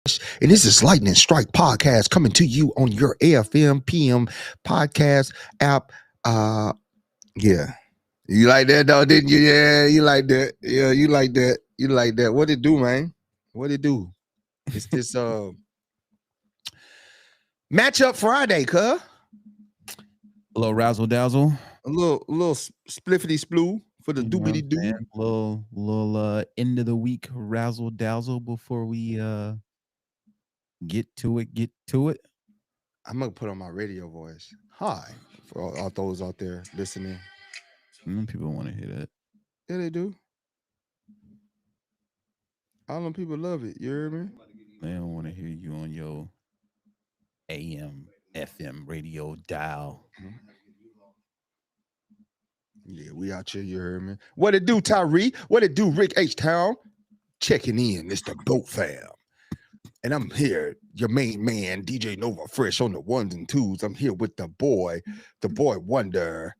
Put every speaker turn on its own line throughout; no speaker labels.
and this is Lightning Strike Podcast coming to you on your AFM PM podcast app. Uh, yeah, you like that, though, didn't you? Yeah, you like that. Yeah, you like that. You like that. What it do, man? What it do? It's this matchup Friday, cuh.
A little razzle dazzle.
A little spliffity sploo for the
You know what
doobity
I'm saying?
doo.
Little end of the week razzle dazzle before we get to it.
I'm gonna put on my radio voice. Hi, for all those out there listening.
People want to hear that.
Yeah, they do. All them people love it. You hear me?
They don't want to hear you on your AM FM radio dial.
Yeah, we out here. You heard me. What it do, Tyree? What it do, Rick H Town? Checking in. It's the Goat Fam, and I'm here, your main man, DJ Nova Fresh on the ones and twos. I'm here with the boy wonder,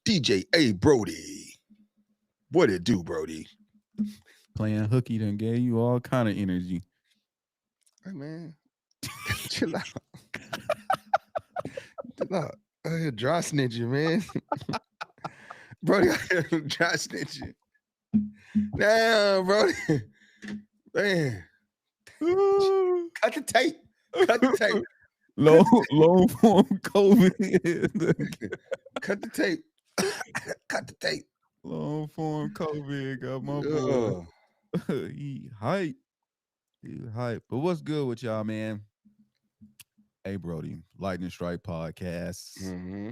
DJ A Brody. What it do, Brody?
Playing hooky done gave you all kind of energy.
Hey man, chill out. Chill out. I hear dry snitching, man. Brody, I hear dry snitching. Damn, Brody. Man. Cut the tape. Cut the tape.
Long form COVID.
Cut the tape. Cut the tape.
Long form COVID got my boy. He hype. He hype. But what's good with y'all, man? Hey, Brody, Lightning Strike Podcast.
Mm-hmm.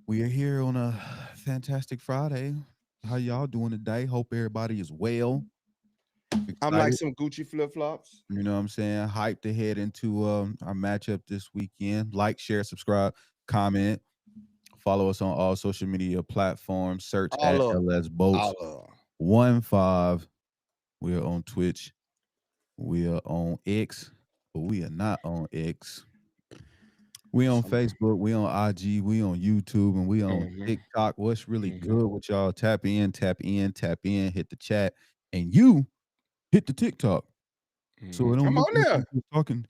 We are here on a fantastic Friday. How y'all doing today? Hope everybody is well.
I'm like
Excited.
some Gucci flip flops.
You know what I'm saying? Hyped to head into our matchup this weekend. Like, share, subscribe, comment. Follow us on all social media platforms. Search at
All up.
LS Boats
All up.
15. We are on Twitch. We are on X, but we are not on X. We on Facebook, we on IG, we on YouTube, and we on TikTok. What's really good with y'all? Tap in, hit the chat, and you hit the TikTok. So it don't
I'm
look
on
like
there.
you're talking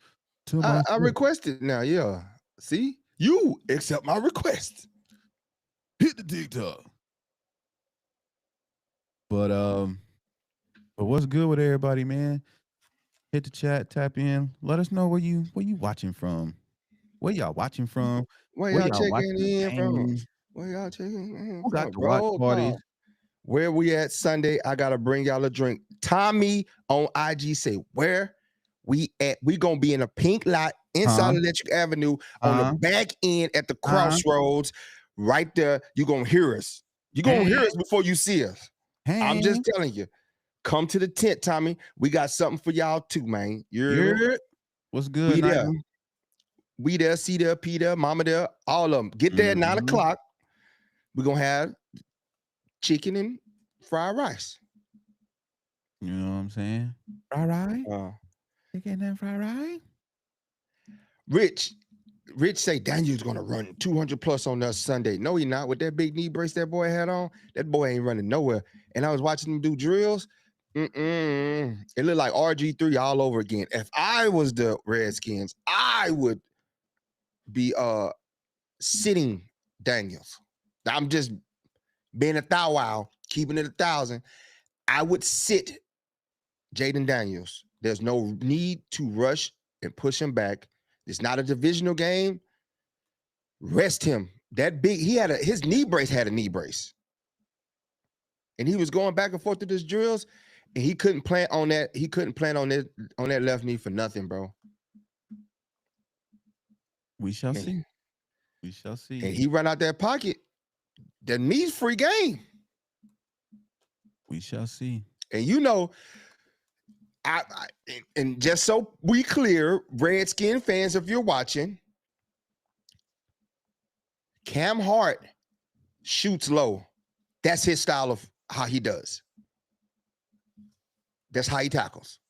to
I
myself.
requested now, yeah. See? You accept my request.
Hit the TikTok. But what's good with everybody, man? Hit the chat, tap in. Let us know where you watching from. Where y'all watching from?
Where
Where
y'all
y'all
checking
watching the
in from?
game?
Where y'all checking in
Who got
from?
the watch
Roll
parties?
call. Where we at Sunday? I gotta bring y'all a drink. Tommy on IG say where we at. We gonna be in a pink lot inside Electric Avenue on the back end at the crossroads. Right there, you gonna hear us. You gonna hear us before you see us. I'm just telling you. Come to the tent, Tommy. We got something for y'all too, man. You hear me?
What's good?
We there. We there, C there, P there, Mama there, all of them. Get there at 9 o'clock. We're going to have chicken and fried rice.
You know what I'm saying? Fried rice? Chicken and fried rice?
Rich say Daniel's going to run 200 plus on us Sunday. No, he not. With that big knee brace that boy had on, that boy ain't running nowhere. And I was watching him do drills. It looked like RG3 all over again. If I was the Redskins, I would be sitting Daniels. I'm just being a thou wow, keeping it 1,000. I would sit Jaden Daniels. There's no need to rush and push him back. It's not a divisional game. Rest him. That big, his knee brace had a knee brace. And he was going back and forth to his drills, and he couldn't plant on that. He couldn't plant on that left knee for nothing, bro.
We shall see. We shall see.
And he run out that pocket. The knee's free game.
We shall see.
And you know, and just so we clear, Redskin fans, if you're watching, Cam Hart shoots low. That's his style of how he does. That's how he tackles.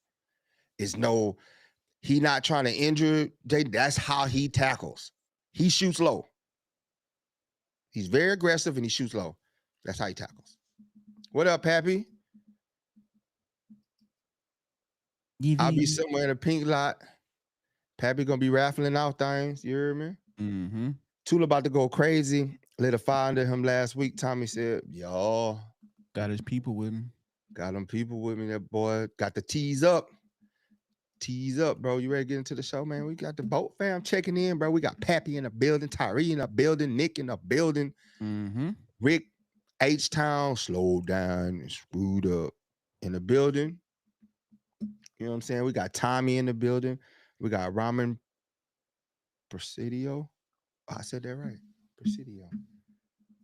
He not trying to injure Jaden. That's how he tackles. He shoots low. He's very aggressive and he shoots low. That's how he tackles. What up, Pappy? I'll be
Evie.
somewhere in a pink lot. Pappy gonna be raffling out things. You hear me?
Mm-hmm.
Tula about to go crazy. Lit a fire under him last week. Tommy said, "Y'all
Got his people with him.
got them people with me. That boy got the tees up. Tease up, bro. You ready to get into the show, man? We got the boat fam checking in, bro. We got Pappy in the building, Tyree in the building, Nick in the building,
Mm-hmm.
Rick H Town slowed down and screwed up in the building. You know what I'm saying? We got Tommy in the building. We got Ramen Presidio. Oh, I said that right. Presidio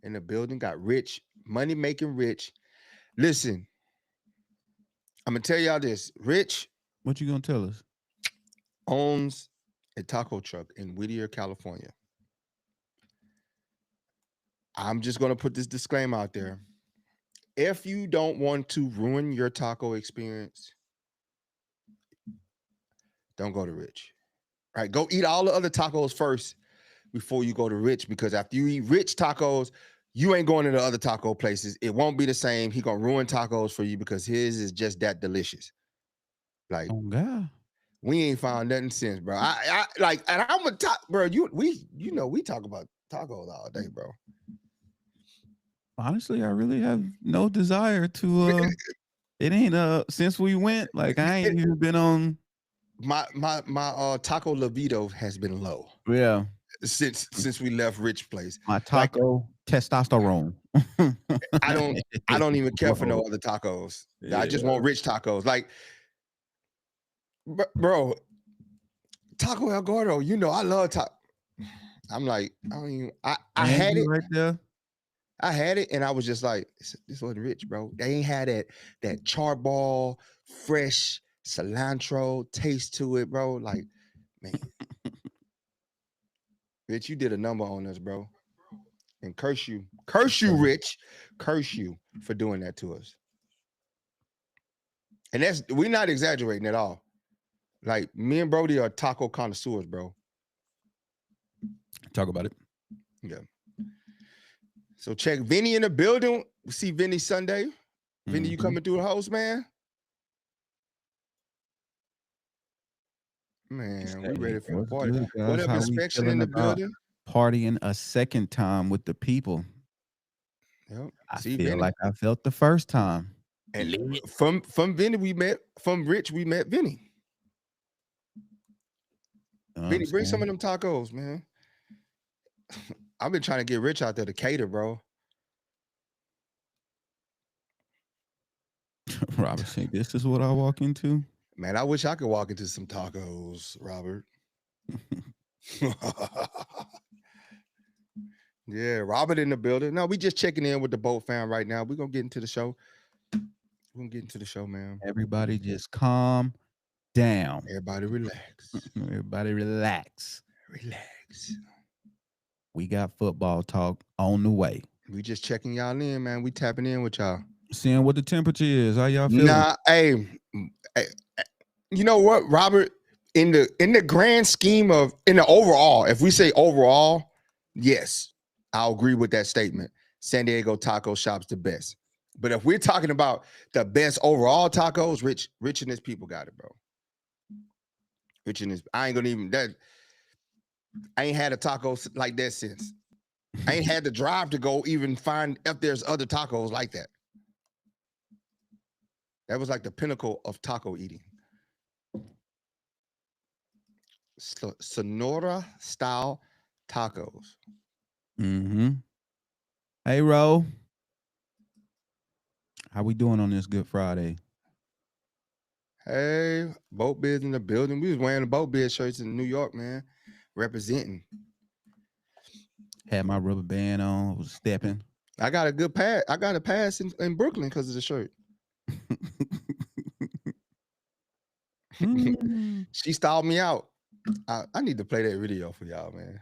in the building. Got Rich, money making Rich. Listen, I'm gonna tell y'all this. Rich
What you gonna tell us?
owns a taco truck in Whittier, California. I'm just gonna put this disclaimer out there. If you don't want to ruin your taco experience, don't go to Rich. Right? Go eat all the other tacos first before you go to Rich, because after you eat Rich tacos, you ain't going to the other taco places. It won't be the same. He gonna ruin tacos for you because his is just that delicious. Like
Oh God.
we ain't found nothing since, bro. I like, and I'm a talk, bro. We talk about tacos all day, bro.
Honestly, I really have no desire to it ain't since we went, like I ain't even been on
My taco libido has been low
yeah.
since we left Rich place.
My
Like
taco testosterone.
I don't even care for no other tacos. I just want Rich tacos. Like, bro, Taco El Gordo. You know I love taco. I'm like, I don't even. I had it.
Right there.
I had it, and I was just like, this wasn't Rich, bro. They ain't had that charball, fresh cilantro taste to it, bro. Like, man, Rich, you did a number on us, bro. And curse you, Rich, curse you for doing that to us. And we're not exaggerating at all. Like me and Brody are taco connoisseurs, bro.
Talk about it.
Yeah. So check Vinny in the building. We see Vinny Sunday. Vinny, you coming through the house, man? Man, we ready for the party. What up, Inspection in the building?
Partying a second time with the people.
Yep.
I feel like I felt the first time.
And from Vinny, from Rich, we met Vinny. Vinny, bring some of them tacos, man. I've been trying to get Rich out there to cater, bro.
Robert saying, this is what I walk into?
Man, I wish I could walk into some tacos, Robert. Yeah, Robert in the building. No, we just checking in with the boat fam right now. We're going to get into the show. We're going to get into the show, man.
Everybody just calm down.
Everybody relax.
Everybody relax.
Relax.
We got football talk on the way.
We just checking y'all in, man. We tapping in with y'all.
Seeing what the temperature is. How y'all feeling?
Nah, hey, you know what, Robert? In the grand scheme of, in the overall, if we say overall, yes, I'll agree with that statement. San Diego taco shop's the best. But if we're talking about the best overall tacos, Rich and his people got it, bro. Rich and his, I ain't gonna even that. I ain't had a taco like that since. I ain't had the drive to go even find if there's other tacos like that. That was like the pinnacle of taco eating. Sonora style tacos.
Mm-hmm. Hey, Ro. How we doing on this Good Friday?
Hey, boat biz in the building. We was wearing the boat biz shirts in New York, man. Representing.
Had my rubber band on. Was stepping.
I got a good pass. I got a pass in Brooklyn because of the shirt. She stalled me out. I need to play that video for y'all, man.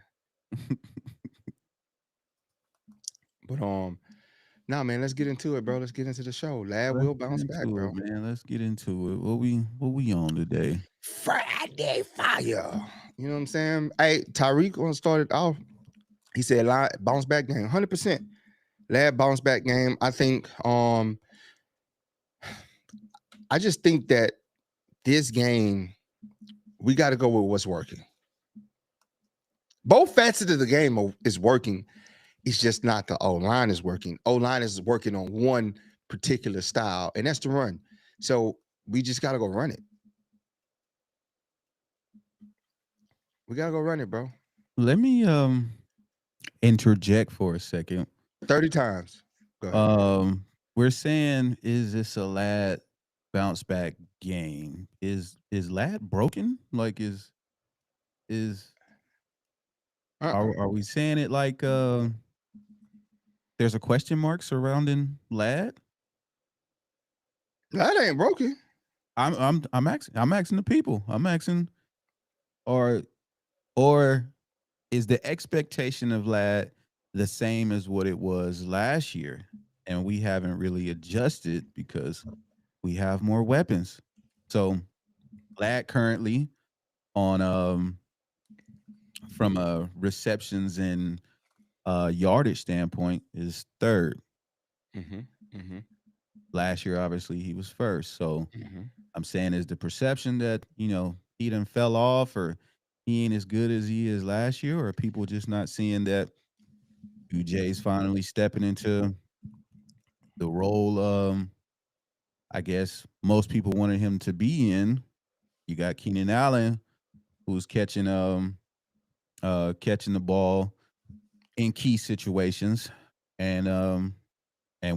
But nah, man, let's get into it, bro. Let's get into the show. Lad will bounce back, bro.
Man, let's get into it. What we on today?
Friday fire. You know what I'm saying? Hey, Tyreek want to start it off. He said, bounce back game, 100%. Lad bounce back game. I think. I just think that this game, we got to go with what's working. Both facets of the game is working. It's just not the O-line is working. O-line is working on one particular style, and that's the run. So we just got to go run it. We got to go run it, bro.
Let me interject for a second.
30 times. Go ahead.
We're saying, is this a Lad bounce back game? Is Lad broken? Like is are we saying it like there's a question mark surrounding Lad?
That ain't broken.
I'm asking the people. I'm asking, or is the expectation of Lad the same as what it was last year, and we haven't really adjusted because we have more weapons? So Lad currently on from a receptions and yardage standpoint is third. Last year, obviously, he was first. So I'm saying, is the perception that, he done fell off or he ain't as good as he is last year, or are people just not seeing that QJ's finally stepping into the role I guess most people wanted him to be in? You got Keenan Allen, who's catching the ball in key situations, and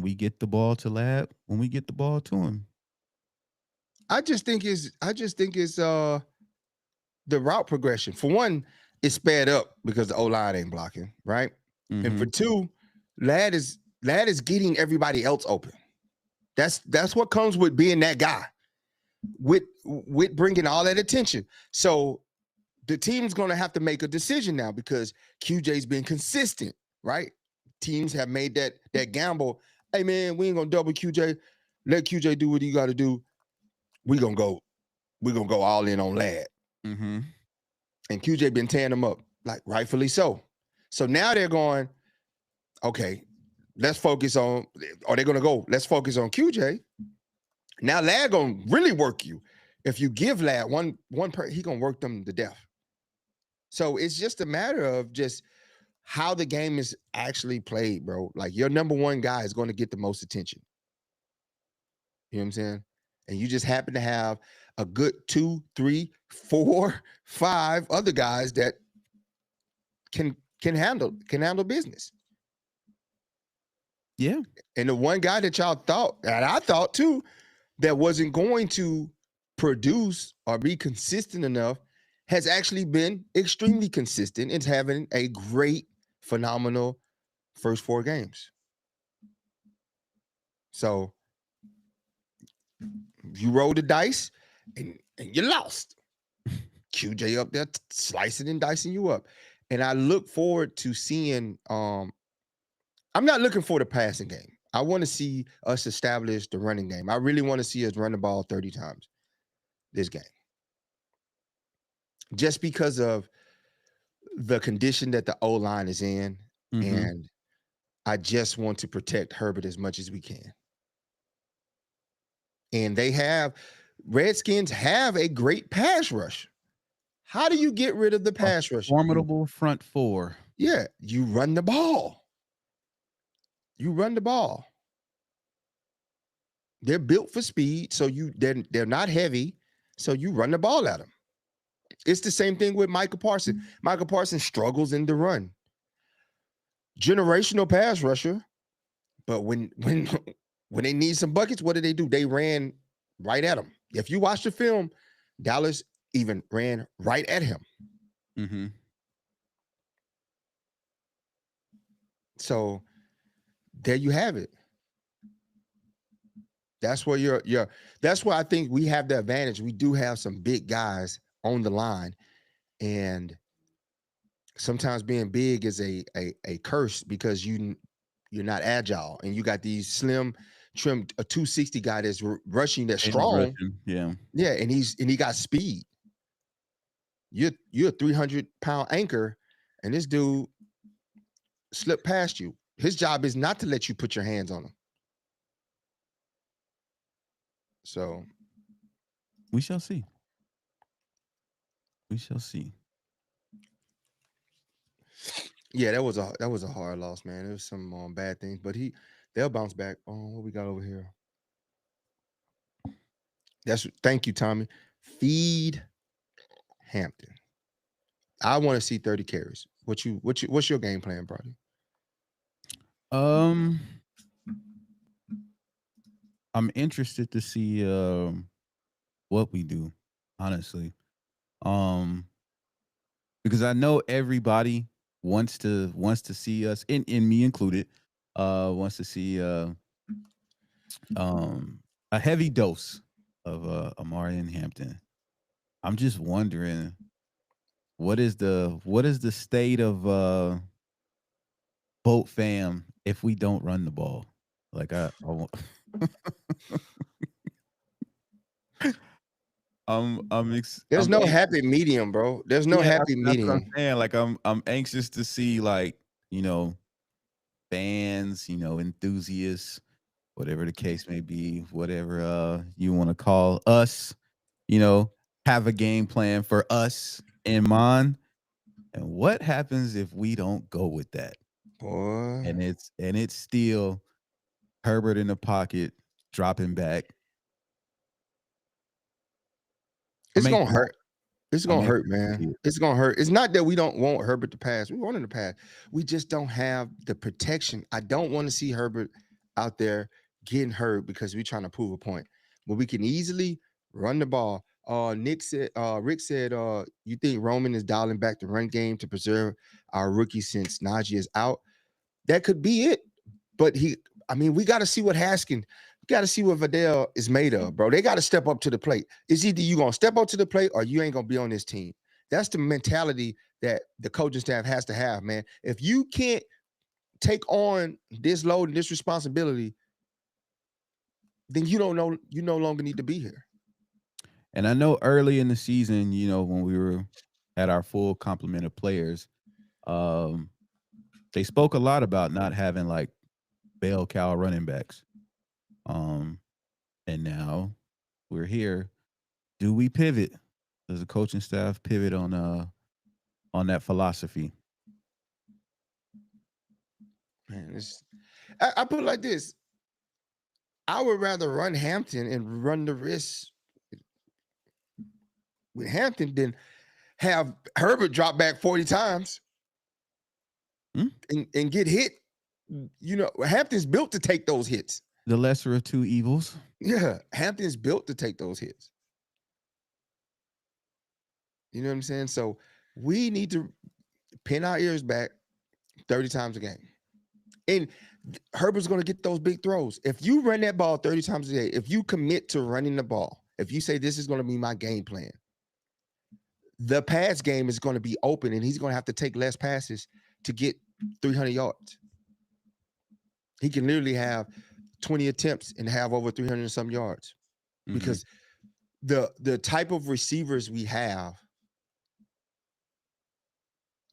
we get the ball to Lad when we get the ball to him.
I just think it's the route progression. For one, it's sped up because the O-line ain't blocking, right? And for two, Lad is getting everybody else open. That's what comes with being that guy, with bringing all that attention. So the team's going to have to make a decision now because QJ's been consistent, right? Teams have made that gamble. Hey man, we ain't gonna double QJ. Let QJ do what he got to do. We're gonna go all in on Lad. And QJ been tearing them up, like rightfully so. So now they're going, okay, let's focus on, or they're gonna go, let's focus on QJ. Now Lad gonna really work you. If you give Lad one he gonna work them to death. So it's just a matter of just how the game is actually played, bro. Like your number one guy is going to get the most attention. You know what I'm saying? And you just happen to have a good 2, 3, 4, 5 other guys that can handle business.
Yeah.
And the one guy that y'all thought, and I thought too, that wasn't going to produce or be consistent enough, has actually been extremely consistent in having a great, phenomenal first 4 games. So you roll the dice and you lost. QJ up there slicing and dicing you up. And I look forward to seeing, I'm not looking for the passing game. I want to see us establish the running game. I really want to see us run the ball 30 times this game. Just because of the condition that the O-line is in. And I just want to protect Herbert as much as we can. And Redskins have a great pass rush. How do you get rid of the pass rush?
Formidable front four.
Yeah, you run the ball. They're built for speed, so they're not heavy, so you run the ball at them. It's the same thing with Micah Parsons. Micah Parsons struggles in the run. Generational pass rusher, but when they need some buckets, what do? They ran right at him. If you watch the film, Dallas even ran right at him. So there you have it. That's where that's where I think we have the advantage. We do have some big guys on the line, and sometimes being big is a curse because you're not agile, and you got these slim, trim, a 260 guy that's rushing, that's strong.
Yeah,
and he got speed. You're a 300-pound anchor, and this dude slipped past you. His job is not to let you put your hands on him. So
We shall see. We shall see.
Yeah, that was a hard loss, man. There was some bad things, but they'll bounce back. What we got over here? Thank you, Tommy. Feed Hampton. I want to see 30 carries. What's your game plan, Brody?
Um, I'm interested to see what we do, honestly. Um, because I know everybody wants to see us, in me included, wants to see a heavy dose of Amari and Hampton. I'm just wondering what is the state of boat fam if we don't run the ball? Like
There's
I'm
no happy medium, bro. There's no
yeah,
happy
that's what I'm
medium.
saying. Like I'm anxious to see, like, fans, enthusiasts, whatever the case may be, whatever you want to call us, you know, have a game plan for us in mind. And what happens if we don't go with that?
Boy,
And it's still Herbert in the pocket, dropping back. I'm
it's gonna
anxious.
hurt. It's
I'm
gonna
anxious
hurt,
to see
man.
it.
It's gonna hurt. It's not that we don't want Herbert to pass. We want him to pass. We just don't have the protection. I don't want to see Herbert out there getting hurt because we're trying to prove a point. But we can easily run the ball. Rick said, you think Roman is dialing back the run game to preserve our rookie since Najee is out? That could be it. But we got to see what Haskin, we got to see what Vidal is made of, bro. They got to step up to the plate. It's either you going to step up to the plate or you ain't going to be on this team. That's the mentality that the coaching staff has to have, man. If you can't take on this load and this responsibility, then you don't know, you no longer need to be here.
And I know early in the season, when we were at our full complement of players, um, they spoke a lot about not having like bell cow running backs. Um, and now we're here. Do we pivot? Does the coaching staff pivot on that philosophy?
Man, I put it like this. I would rather run Hampton and run the risk with Hampton than have Herbert drop back 40 times and get hit. Hampton's built to take those hits.
The lesser of two evils.
Yeah, Hampton's built to take those hits. You know what I'm saying? So we need to pin our ears back 30 times a game. And Herbert's going to get those big throws. If you run that ball 30 times a day, if you commit to running the ball, if you say this is going to be my game plan, the pass game is going to be open and he's going to have to take less passes to get 300 yards. He can literally have 20 attempts and have over 300 and some yards because the type of receivers we have,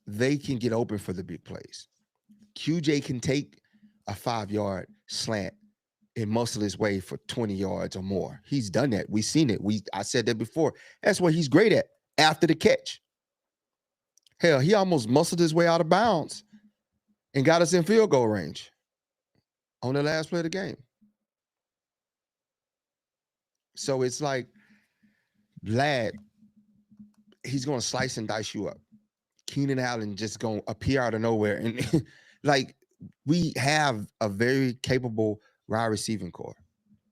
they can get open for the big plays. QJ can take a 5-yard slant and muscle his way for 20 yards or more. He's done that. We've seen it. I said that before. That's what he's great at after the catch. Hell, he almost muscled his way out of bounds and got us in field goal range on the last play of the game. So it's like, Vlad, he's going to slice and dice you up. Keenan Allen just going to appear out of nowhere. And like, we have a very capable wide receiving core.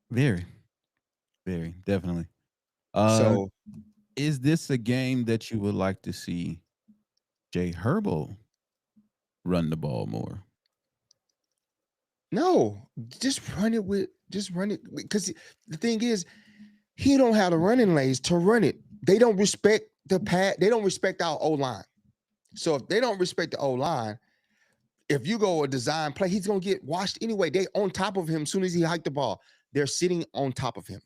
Very, very, definitely.
So
is this a game that you would like to see Jay Herbo run the ball more?
No, just run it because the thing is, he don't have the running lanes to run it. They don't respect the pad. They don't respect our O-line. So if they don't respect the O-line, if you go a design play, he's gonna get washed anyway. They on top of him as soon as he hiked the ball. They're sitting on top of him.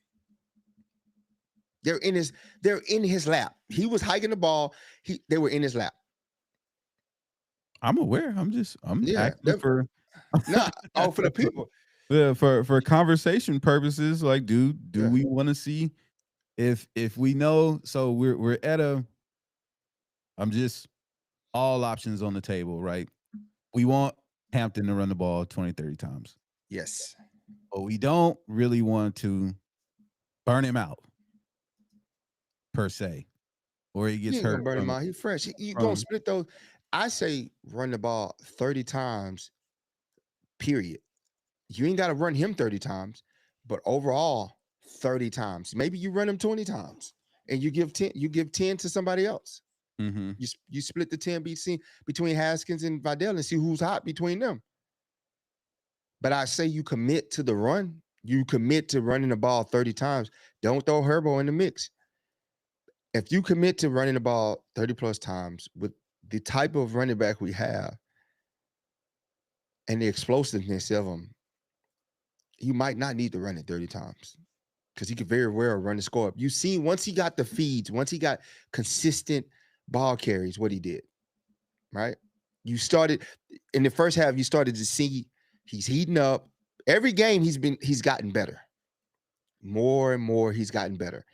They're in his lap. He was hiking the ball. They were in his lap.
I'm aware. I'm asking for
for the people.
Yeah, for conversation purposes, like, do we want to see if we know, so we're at a. I'm just all options on the table, right? We want Hampton to run the ball 20, 30 times,
Yes.
but we don't really want to burn him out per se, or he
You
gets
ain't gonna
hurt
burn him out. He fresh. You gonna
from.
split those. I say run the ball 30 times, period. You ain't got to run him 30 times, but overall 30 times. Maybe you run him 20 times and you give 10 to somebody else.
Mm-hmm.
You split the 10 between Haskins and Vidal and see who's hot between them. But I say you commit to the run. You commit to running the ball 30 times. Don't throw Herbo in the mix. If you commit to running the ball 30 plus times with the type of running back we have and the explosiveness of him, you might not need to run it 30 times because he could very well run the score up. You see, once he got the feeds, once he got consistent ball carries, what he did, right? You started in the first half, you started to see he's heating up. Every game he's gotten better. More and more he's gotten better.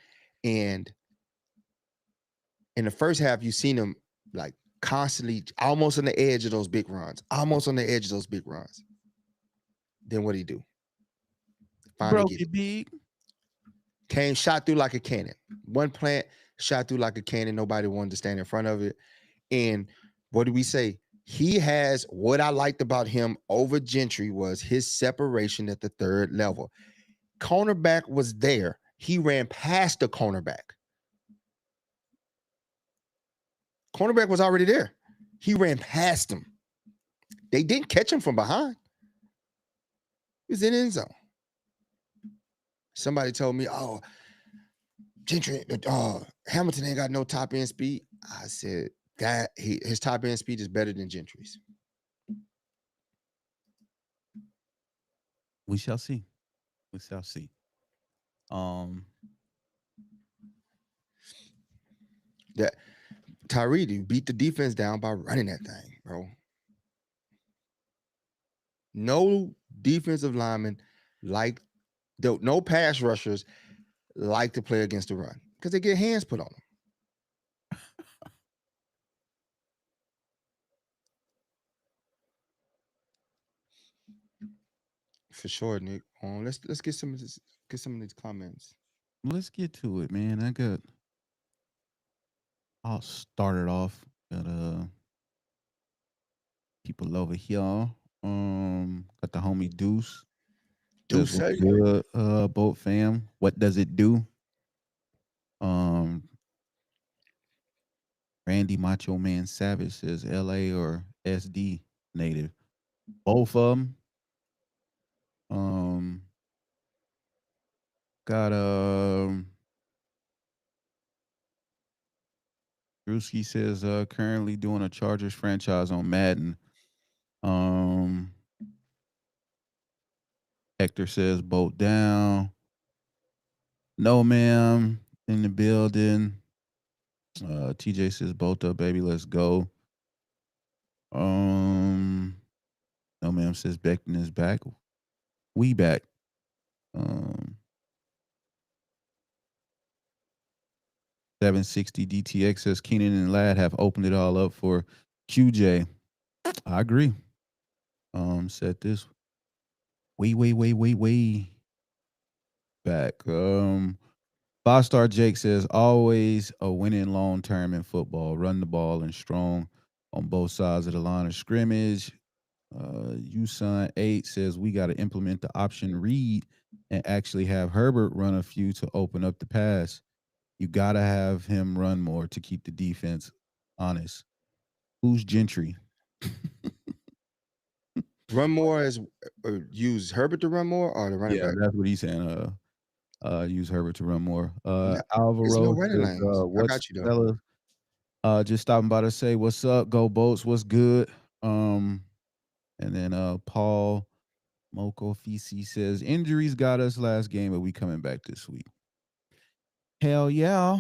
And in the first half, you've seen him like constantly almost on the edge of those big runs, almost on the edge of those big runs. Then what did he do? Finally
Broke
get it.
it big.
Came shot through like a cannon. One plant shot through like a cannon. Nobody wanted to stand in front of it. And what do we say? He has what I liked about him over Gentry was his separation at the third level. Cornerback was there. He ran past the cornerback. Cornerback was already there. He ran past him. They didn't catch him from behind. He was in the end zone. Somebody told me, "Oh, Gentry, Hamilton ain't got no top end speed." I said that his top end speed is better than Gentry's.
We shall see. We shall see. Um,
That Tyree beat the defense down by running that thing, bro. No defensive lineman like no pass rushers like to play against the run because they get hands put on them. For sure, Nick. Let's get some of these comments.
let's get to it, man. I'll start it off. Got people over here. Got the homie Deuce.
Do
Says what's
say
good, boat fam. What does it do? Um, Randy Macho Man Savage says LA or SD native. Both of them. Um, got Drewski says currently doing a Chargers franchise on Madden. Um, Hector says boat down. No ma'am in the building. TJ says boat up, baby. Let's go. Um, no ma'am says Beckton is back. We back. Um, 760 DTX says Keenan and Ladd have opened it all up for QJ. I agree. Said this way back. 5-star Jake says always a winning long term in football. Run the ball and strong on both sides of the line of scrimmage. Usun 8 says we got to implement the option read and actually have Herbert run a few to open up the pass. You got to have him run more to keep the defense honest. Who's Gentry?
run more as use Herbert to run more or the running
Yeah,
back.
that's what he's saying. Use Herbert to run more.
There's no
Alvaro
running
says,
lanes. I
what's
got you though.
fella? Just stopping by to say what's up, go boats, what's good? Um, and then Paul Moko Fisi says injuries got us last game, but we coming back this week. Hell yeah.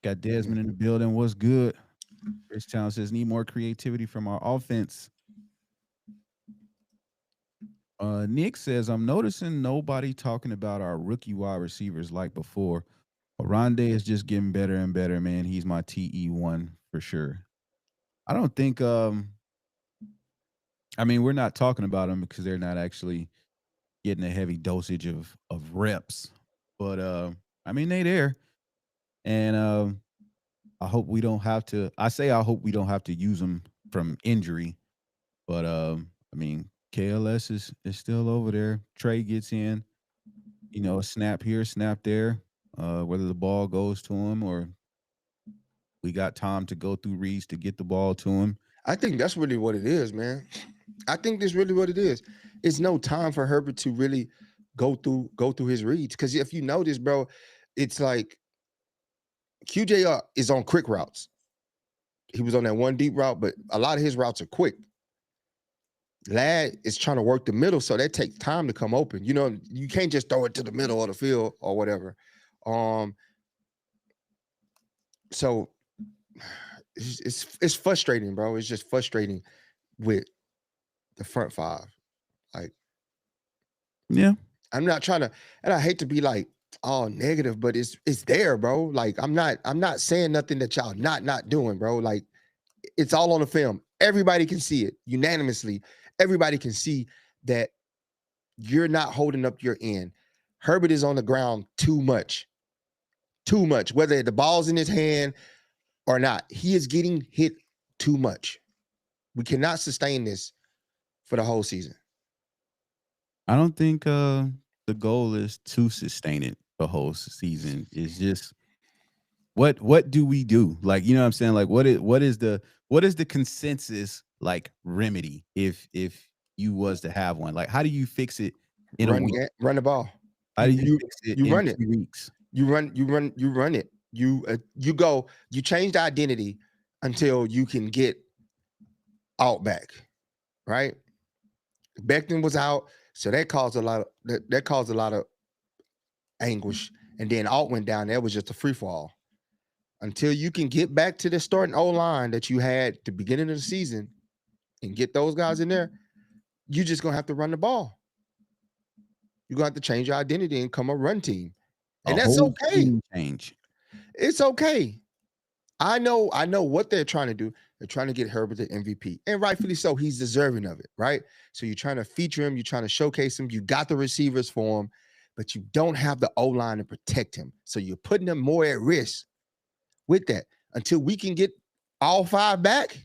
Got Desmond in the building. What's good? Rich Town says need more creativity from our offense. Nick says, I'm noticing nobody talking about our rookie wide receivers like before. Rondé is just getting better and better, man. He's my TE1 for sure. I don't think I mean, we're not talking about them because they're not actually getting a heavy dosage of reps. But I mean, they there. And I hope we don't have to I hope we don't have to use them from injury. But I mean, KLS is still over there. Trey gets in, a snap here, snap there. Whether the ball goes to him or we got time to go through reads to get the ball to him.
I think that's really what it is, man. I think that's really what it is. It's no time for Herbert to really go through his reads. Because if you notice, bro, it's like QJ is on quick routes. He was on that one deep route, but a lot of his routes are quick. Lad is trying to work the middle, so that takes time to come open. You can't just throw it to the middle of the field or whatever. So it's frustrating, bro. It's just frustrating with the front five. Like,
yeah,
I'm not trying to, and I hate to be like all negative, but it's there, bro. Like, I'm not saying nothing that y'all not doing, bro. Like, it's all on the film. Everybody can see it unanimously. Everybody can see that you're not holding up your end. Herbert is on the ground too much. Too much. Whether the ball's in his hand or not, he is getting hit too much. We cannot sustain this for the whole season.
I don't think the goal is to sustain it the whole season. It's just what do we do? Like, you know what I'm saying? Like, what is the consensus like remedy if you was to have one? Like, how do you fix it in a week?
Run the ball.
How do you fix it in
run
2 weeks?
You run it. You change the identity until you can get out back, right? Becton was out, so that caused a lot of anguish. And then Alt went down. That was just a free fall. Until you can get back to the starting O-line that you had at the beginning of the season and get those guys in there, you're just gonna have to run the ball. You're gonna have to change your identity and come a run team. And that's okay.
Change.
It's okay. I know what they're trying to do. They're trying to get Herbert the MVP, and rightfully so. He's deserving of it, right? So you're trying to feature him. You're trying to showcase him. You got the receivers for him, but you don't have the O-line to protect him. So you're putting him more at risk with that. Until we can get all 5 back,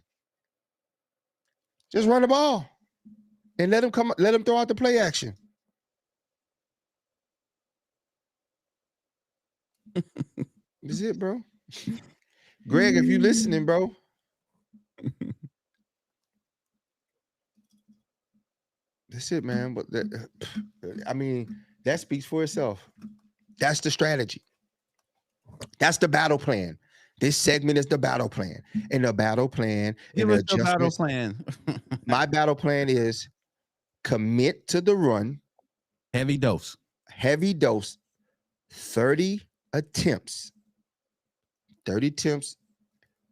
just run the ball and let him throw out the play action. That's it, bro. Greg, if you listening, bro. That's it, man. But I mean, that speaks for itself. That's the strategy. That's the battle plan. This segment is the battle plan. And the battle plan.
Give us the battle plan.
My battle plan is commit to the run.
Heavy dose.
30 attempts. 30 attempts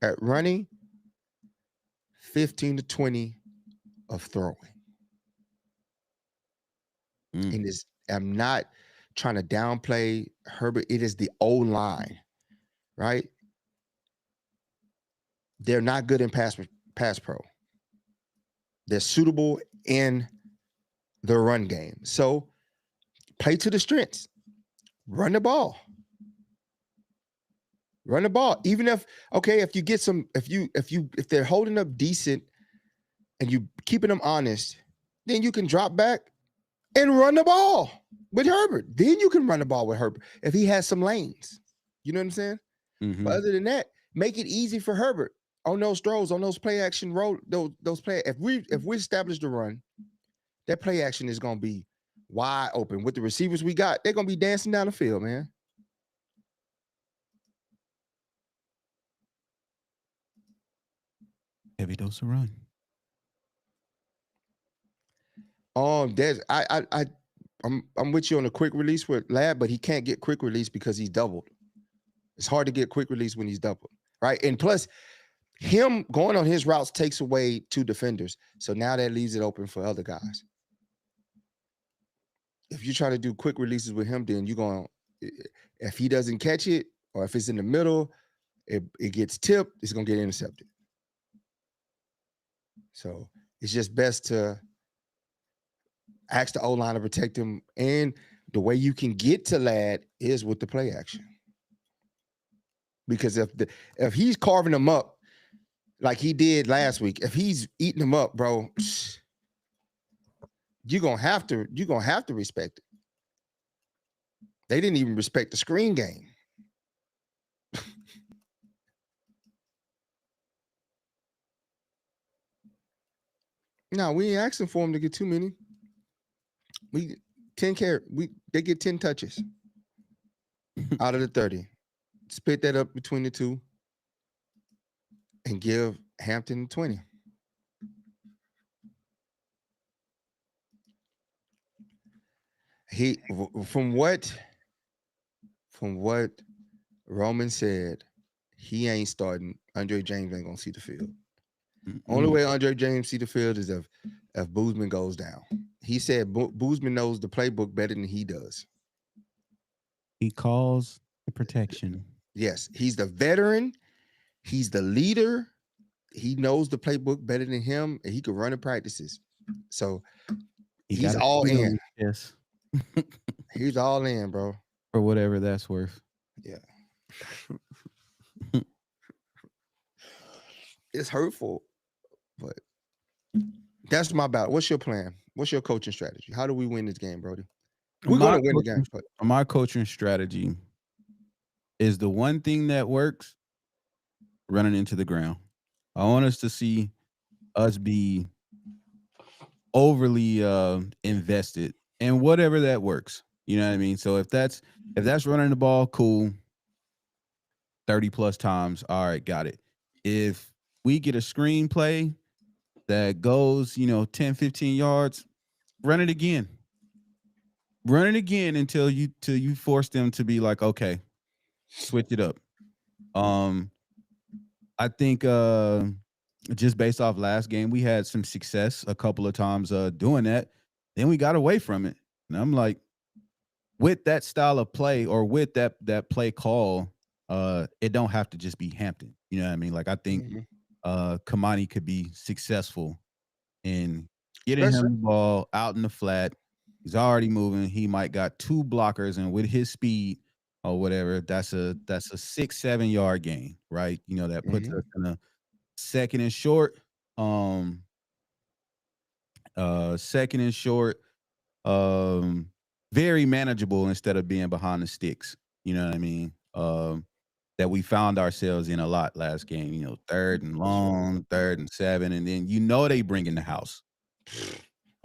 at running, 15 to 20 of throwing. And I'm not trying to downplay Herbert. It is the O-line, right? They're not good in pass pro. They're suitable in the run game. So play to the strengths. Run the ball. Run the ball. Even if you get some, if they're holding up decent and you keeping them honest, then you can drop back and run the ball with Herbert. Then you can run the ball with Herbert if he has some lanes. You know what I'm saying? Mm-hmm. But other than that, make it easy for Herbert on those throws, on those play action roll, those play. If we establish the run, that play action is gonna be wide open. With the receivers we got, they're gonna be dancing down the field, man.
Heavy dose of run.
There's I'm with you on a quick release with Lad, but he can't get quick release because he's doubled. It's hard to get quick release when he's doubled, right? And plus, him going on his routes takes away 2 defenders, so now that leaves it open for other guys. if you try to do quick releases with him, then you're going to, if he doesn't catch it or if it's in the middle, it gets tipped, it's going to get intercepted. So it's just best to ask the O-line to protect him. And the way you can get to Ladd is with the play action. Because if he's carving them up like he did last week, if he's eating them up, bro, you're gonna have to respect it. They didn't even respect the screen game. No, we ain't asking for him to get too many. We 10 carry. They get 10 touches out of the 30. Split that up between the two and give Hampton 20. He from what Roman said, he ain't starting. Andre James ain't gonna see the field. Only way Andre James see the field is if Boozman goes down. He said Boozman knows the playbook better than he does.
He calls the protection.
Yes, he's the veteran. He's the leader. He knows the playbook better than him, and he can run the practices. So he's all in.
Yes,
he's all in, bro.
For whatever that's worth.
Yeah. It's hurtful, but that's my battle. What's your plan? What's your coaching strategy? How do we win this game, Brody? We're going to win the game. But
my coaching strategy is the one thing that works, running into the ground. I want us to see us be overly invested in whatever that works. You know what I mean? So if that's running the ball, cool. 30 plus times. All right, got it. If we get a screenplay that goes, 10, 15 yards, run it again. Run it again until you force them to be like, okay, switch it up. I think just based off last game, we had some success a couple of times doing that. Then we got away from it. And I'm like, with that style of play or with that play call, it don't have to just be Hampton. You know what I mean? Like, I think Kamani could be successful in getting him the ball out in the flat. He's already moving. He might got 2 blockers, and with his speed or whatever, that's a 6-7 yard gain, right? That puts us in a second and short. Second and short. Very manageable instead of being behind the sticks. You know what I mean? That we found ourselves in a lot last game. 3rd and long, 3rd and 7, and then they bring in the house.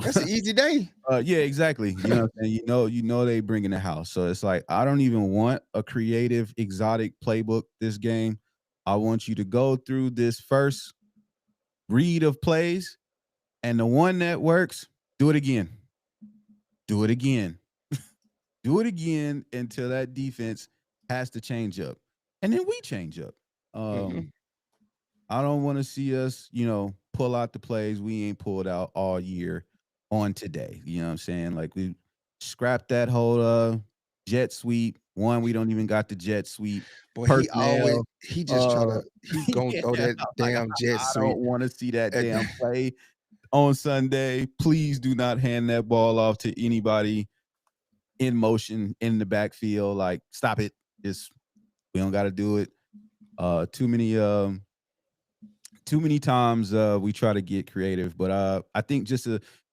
That's an easy day.
Yeah, exactly. You know what I'm saying? They bring in the house. So it's like, I don't even want a creative, exotic playbook this game. I want you to go through this first read of plays, and the one that works, do it again. Do it again. Do it again until that defense has to change up. And then we change up. I don't want to see us, pull out the plays we ain't pulled out all year on today. You know what I'm saying? Like, we scrapped that whole jet sweep. One, we don't even got the jet sweep.
Boy, he just gonna throw that damn jet sweep.
I don't want to see that damn play on Sunday. Please do not hand that ball off to anybody in motion in the backfield. Like, stop it. We don't got to do it. Too many times we try to get creative, but I think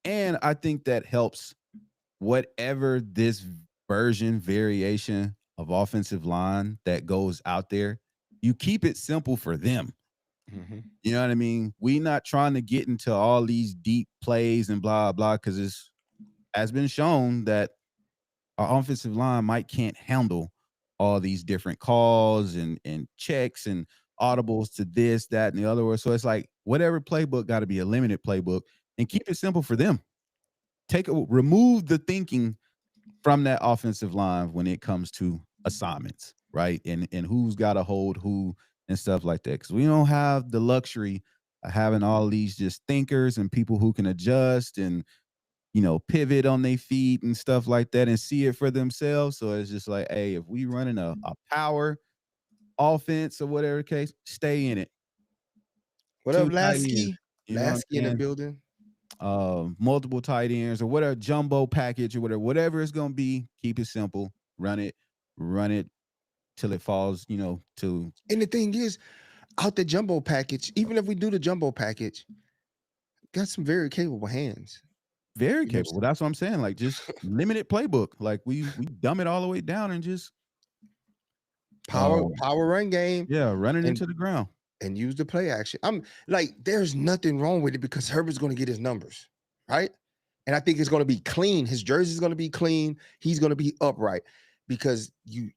I think that helps whatever this variation of offensive line that goes out there. You keep it simple for them. You know what I mean? We not trying to get into all these deep plays and blah, blah, because it has been shown that our offensive line can't handle all these different calls and checks and audibles to this, that, and the other. So it's like, whatever playbook got to be a limited playbook, and keep it simple for them. Remove the thinking from that offensive line when it comes to assignments, right? And who's got to hold who and stuff like that. Because we don't have the luxury of having all these just thinkers and people who can adjust and pivot on their feet and stuff like that and see it for themselves. So it's just like, hey, if we running a power offense or whatever the case, stay in it.
What up,
2 tight ends.
Lasky?
You know what I'm
Lasky in the
saying?
building.
Multiple tight ends or whatever, jumbo package or whatever it's gonna be. Keep it simple. Run it till it falls. To
And the thing is, out the jumbo package, even if we do the jumbo package, got some very capable hands.
very
You know what I'm
capable. That's what I'm saying. Like just limited playbook. Like we dumb it all the way down and just
Power run game
run it
and
into the ground.
and use the play action. I'm like, there's nothing wrong with it because Herbert's going to get his numbers, right? And I think it's going to be clean. His jersey is going to be clean. He's going to be upright because you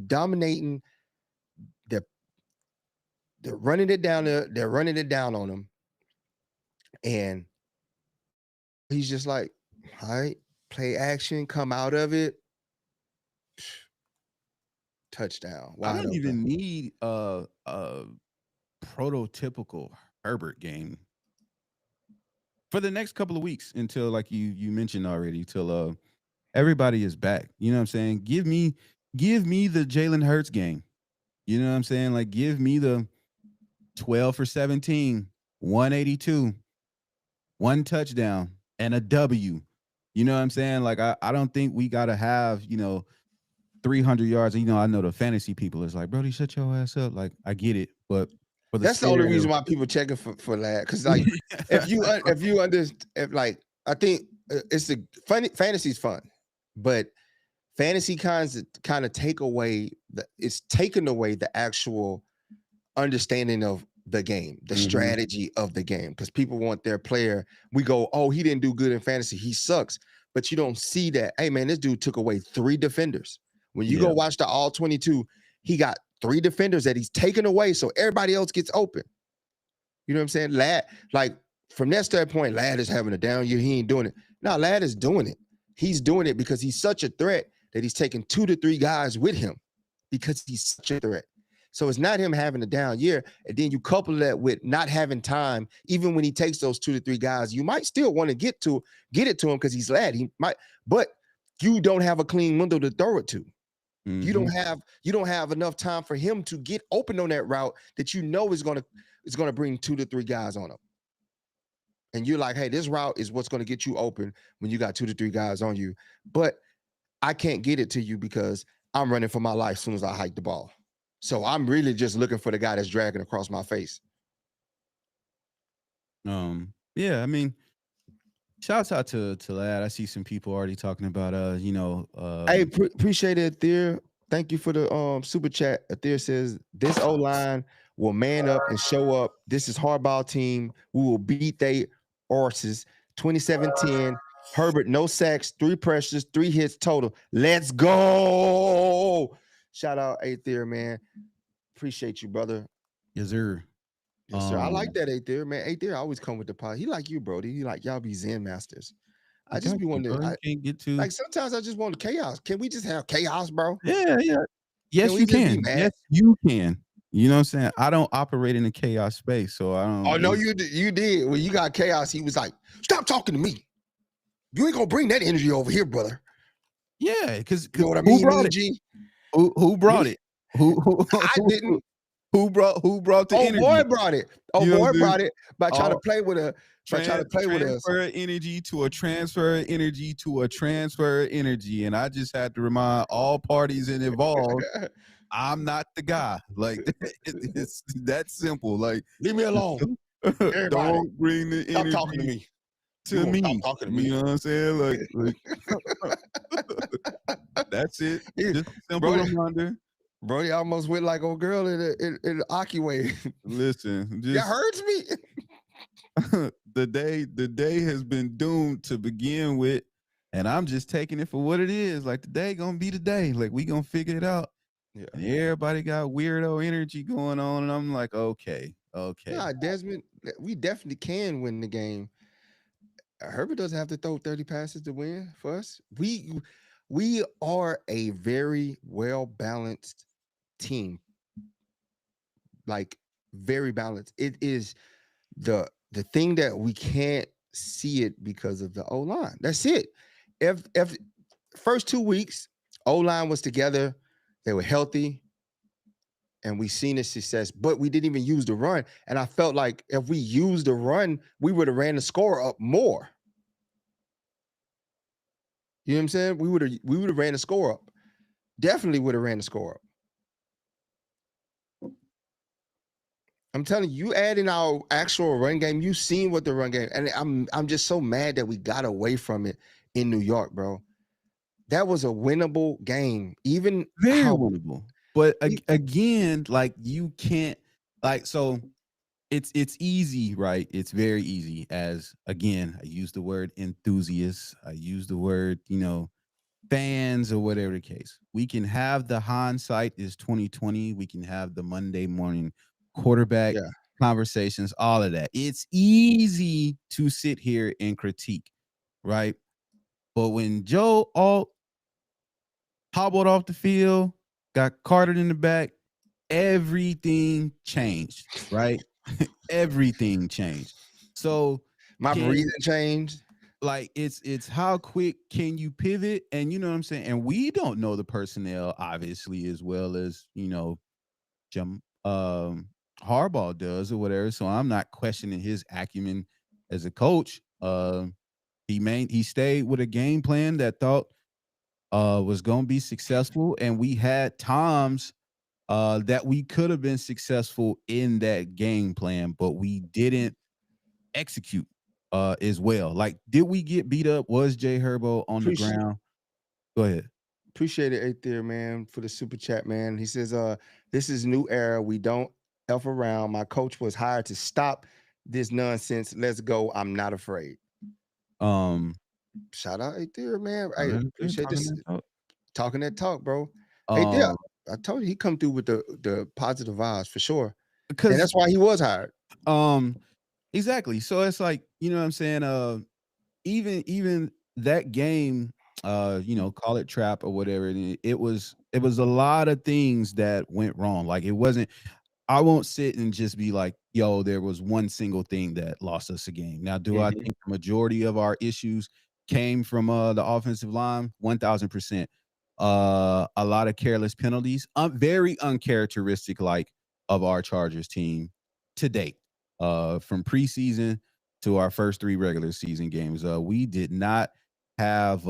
dominating the they're running it down there. They're running it down on him, and he's just like, all right, play action, come out of it, touchdown.
I
Wide
don't even
open.
need a prototypical Herbert game for the next couple of weeks until, like you mentioned already, till everybody is back. You know what I'm saying? Give me the Jalen Hurts game. You know what I'm saying? Like give me the 12 for 17, 182, 1 touchdown, and a W. You know what I'm saying? Like I don't think we gotta have 300 yards. I know the fantasy people is like, Brody, shut your ass up. Like I get it, but for the
That's the only reason why people checking for that. Because like, if you understand, like, I think it's the fantasy's fun, but fantasy kind of take away it's taken away the actual understanding of the game, the strategy of the game. Because people want their player. We go, oh, he didn't do good in fantasy. He sucks. But you don't see that. Hey man, this dude took away 3 defenders. When you go watch the all 22, he got 3 defenders that he's taken away, so everybody else gets open. You know what I'm saying? Lad, like from that standpoint, Lad is having a down year. He ain't doing it. No, Lad is doing it. He's doing it because he's such a threat that he's taking 2 to 3 guys with him because he's such a threat. So it's not him having a down year. And then you couple that with not having time, even when he takes those 2 to 3 guys, you might still want to get it to him because he's Lad. He might, but you don't have a clean window to throw it to. You don't have enough time for him to get open on that route that is gonna bring 2 to 3 guys on him. And you're like, hey, this route is what's gonna get you open when you got 2 to 3 guys on you. But I can't get it to you because I'm running for my life as soon as I hike the ball. So I'm really just looking for the guy that's dragging across my face.
Yeah, I mean, shouts out to Lad. I see some people already talking about
Hey, appreciate it, Aether. Thank you for the super chat. Aether says this O-line will man up and show up. This is hardball team. We will beat they horses. 27-10. Herbert, no sacks, 3 pressures, 3 hits total. Let's go. Shout out Aether, man. Appreciate you, brother.
Yes, sir.
Yes, sir. I like that Aether, man. Aether always come with the pot. He like you, Brody. He like y'all be Zen masters. I just be wondering.
I can't get to
like sometimes I just want chaos. Can we just have chaos, bro?
Yeah. Yes, you can. Yes, you can. You know what I'm saying? I don't operate in a chaos space, so I don't.
Oh no, you did. When you got chaos, he was like, "Stop talking to me. You ain't gonna bring that energy over here, brother."
Yeah, because
you know what I mean.
Who brought it? Who brought it? Who
I didn't.
Who brought the energy?
Boy brought it. Boy brought it by trying to play with a
transfer energy to a transfer energy to a transfer energy. And I just had to remind all parties involved, I'm not the guy. Like it's that simple. Like
leave me alone.
Don't bring the energy.
Stop talking to me.
You
talking to me.
You know what I'm saying? Like that's it. Just a simple reminder.
Brody almost went like old girl in an Aki way.
Listen,
that hurts me.
The day has been doomed to begin with, and I'm just taking it for what it is. Like the day gonna be the day. Like we gonna figure it out. Yeah. And everybody got weirdo energy going on, and I'm like, okay.
Yeah, Desmond, we definitely can win the game. Herbert doesn't have to throw 30 passes to win for us. We are a very well balanced team, like very balanced. It is the thing that we can't see it because of the O line. That's it. If first 2 weeks O line was together, they were healthy, and we seen the success, but we didn't even use the run. And I felt like if we used the run, we would have ran the score up more. You know what I'm saying? We would have ran the score up. Definitely would have ran the score up. I'm telling you, you add in our actual run game, you seen what the run game, and I'm just so mad that we got away from it in New York, bro. That was a winnable game. Even
Very
how
winnable. But
e-
again, like you can't like so it's easy, right? It's very easy as again, I use the word enthusiasts, I use the word, fans or whatever the case. We can have the hindsight is 2020. We can have the Monday morning quarterback
yeah,
conversations, all of that. It's easy to sit here and critique, right? But when Joe Alt hobbled off the field, got carted in the back, everything changed, right? Everything changed. So
my breathing
can
changed.
like it's how quick can you pivot, and you know what I'm saying, and we don't know the personnel obviously as well as Jim Harbaugh does or whatever, so I'm not questioning his acumen as a coach. He stayed with a game plan that thought was going to be successful, and we had times that we could have been successful in that game plan, but we didn't execute as well. Like, did we get beat up? Was Jay Herbo on the
Appreciate
ground? Go ahead.
appreciate it right there, man, for the super chat, man. He says, this is new era. We don't F around. My coach was hired to stop this nonsense. Let's go. I'm not afraid.
Um,
Shout out right there, man. I
talking
appreciate this.
that talk.
Talking that talk, bro. Hey, there.
Um,
I told you he come through with the positive vibes for sure. And
because
that's why he was hired.
um, exactly. So it's like you know what I'm saying. Even that game, call it trap or whatever. It was a lot of things that went wrong. Like it wasn't. I won't sit and just be like, yo, there was one single thing that lost us a game. Now, do I
Mhm.
think the majority of our issues came from the offensive line? 1000%. A lot of careless penalties, very uncharacteristic like of our Chargers team to date. From preseason to our first three regular season games, we did not have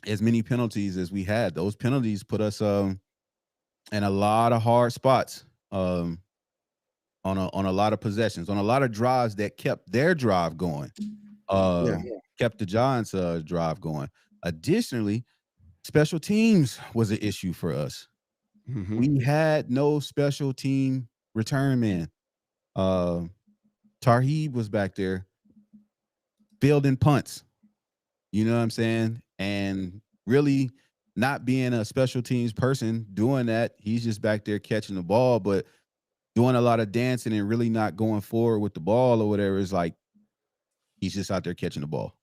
as many penalties as we had. Those penalties put us in a lot of hard spots. On a lot of possessions, on a lot of drives that kept their drive going,
Yeah.
kept the Giants' drive going. Additionally, special teams was an issue for us.
Mhm.
We had no special team return man. Uh, Tarheeb was back there fielding punts. You know what I'm saying? And really not being a special teams person doing that. He's just back there catching the ball, but doing a lot of dancing and really not going forward with the ball or whatever is like he's just out there catching the ball.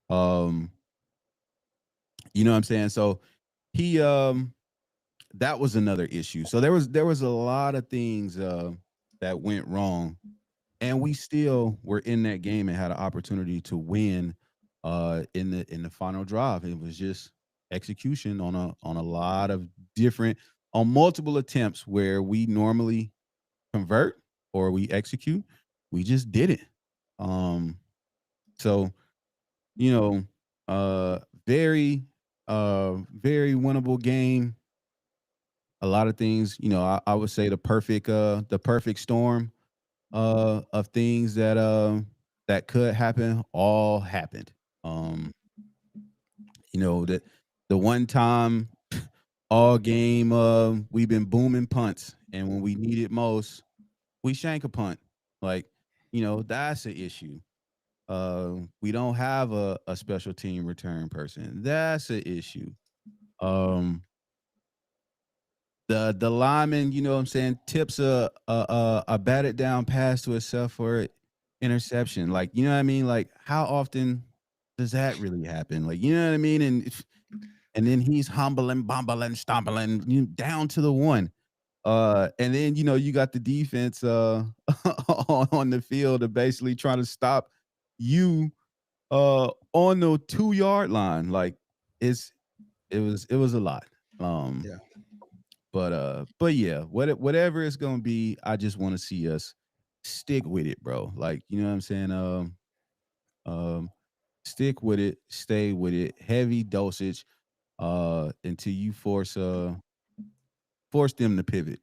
Um, you know what I'm saying? So he that was another issue. So there was a lot of things that went wrong, and we still were in that game and had an opportunity to win in the final drive. It was just execution on a lot of different on multiple attempts where we normally convert or we execute, we just did it. Um, so you know, uh, very, very winnable game. A lot of things, I would say the perfect storm of things that could happen all happened. Um, that the one time all game we've been booming punts, and when we need it most, we shank a punt. Like, that's an issue. We don't have a special team return person. That's an issue. Um, the lineman, you know what I'm saying, tips a batted down pass to himself for interception. Like, you know what I mean? Like, how often does that really happen? Like, you know what I mean? And then he's humbling, bumbling, stumbling down to the one. And then you got the defense on the field of basically trying to stop you on the 2-yard line. Like it was a lot.
Yeah.
But yeah, whatever it's gonna be, I just want to see us stick with it, bro. Like, you know what I'm saying? Um, stick with it, stay with it, heavy dosage, until you force them to pivot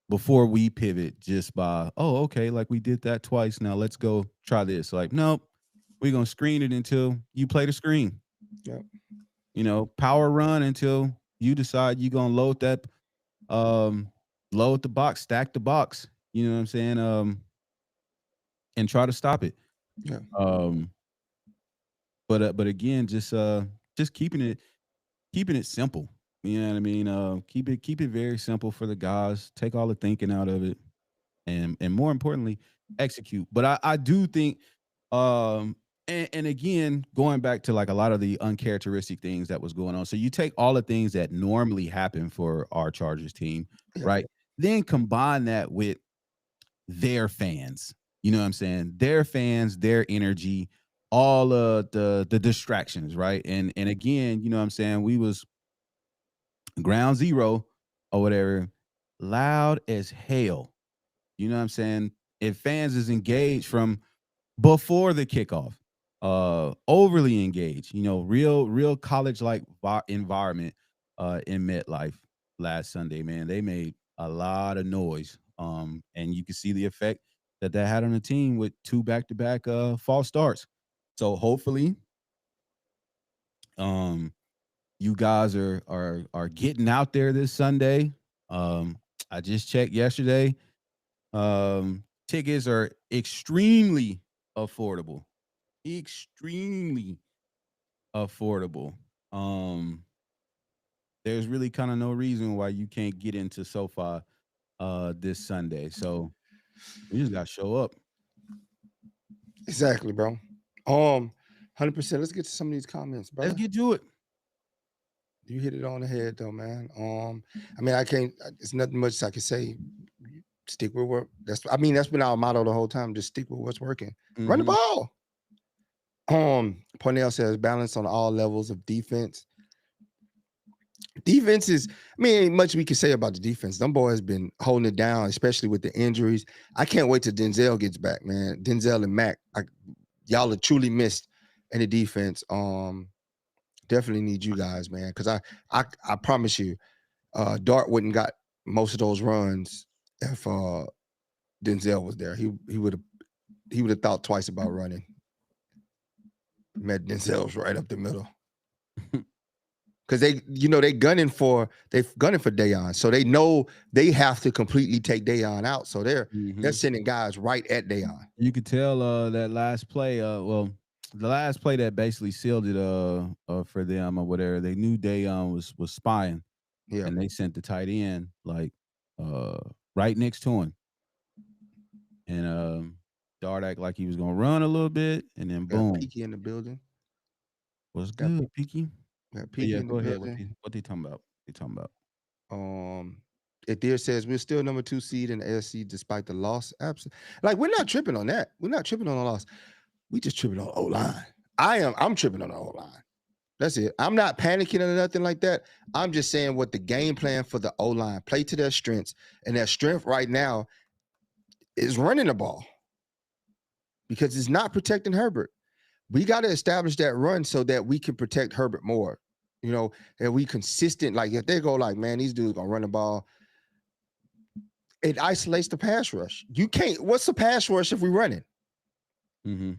before we pivot just by, oh, okay, like we did that twice. Now let's go try this. Like, nope, we're gonna screen it until you play the screen.
Yeah.
Power run until you decide you're gonna um load the box, stack the box, you know what I'm saying? And try to stop it.
Yeah.
Um, but again, just keeping it simple. You know what I mean? Keep it very simple for the guys. Take all the thinking out of it, and more importantly, execute. But I do think, um, and again, going back to like a lot of the uncharacteristic things that was going on. So you take all the things that normally happen for our Chargers team,
Yeah.
right? Then combine that with their fans. You know what I'm saying? Their fans, their energy, all of the distractions, right? And again, you know what I'm saying? We was ground zero or whatever, loud as hell. You know what I'm saying? If fans is engaged from before the kickoff, overly engaged, real college like environment in MetLife last Sunday, man. They made a lot of noise. And you can see the effect that had on the team with 2 back-to-back false starts. So hopefully, um, you guys are getting out there this Sunday. I just checked yesterday. Tickets are extremely affordable. Extremely affordable. Um, there's really kind of no reason why you can't get into SoFi this Sunday. So you just gotta show up.
Exactly, bro. 100%. Let's get to some of these comments,
Let's
brother.
get to it.
You hit it on the head, though, man. I mean, I can't. It's nothing much I can say. Stick with what. That's been our motto the whole time. Just stick with what's working. Run the
Mhm.
ball. Parnell says balance on all levels of defense. Defense is, ain't much we can say about the defense. Them boys been holding it down, especially with the injuries. I can't wait till Denzel gets back, man. Denzel and Mac, y'all are truly missed in the defense. Definitely need you guys, man, because I promise you, Dart wouldn't got most of those runs if Denzel was there. He would have thought twice about running. Met Denzel's right up the middle. Because they gunning for Dayon, so they know they have to completely take Dayon out. So they're sending guys right at Dayon.
You could tell that last play. The last play that basically sealed it for them or whatever. They knew Dayon was spying,
Yeah,
and they sent the tight end like right next to him, and Dart act like he was gonna run a little bit, and then boom.
Peaky in the building.
What's good, Peaky?
Peaky in the
Go ahead.
building.
What they talking about? They talking about?
It says we're still number 2 seed in the AFC despite the loss. Absolutely. Like, we're not tripping on that. We're not tripping on the loss. We just tripping on O-line. I'm tripping on the O-line. That's it. I'm not panicking or nothing like that. I'm just saying what the game plan for the O-line, play to their strengths, and their strength right now is running the ball because it's not protecting Herbert. We got to establish that run so that we can protect Herbert more. That we consistent. Like, if they go like, man, these dudes gonna run the ball, it isolates the pass rush. You can't. What's the pass rush if we run it?
Mm-hmm.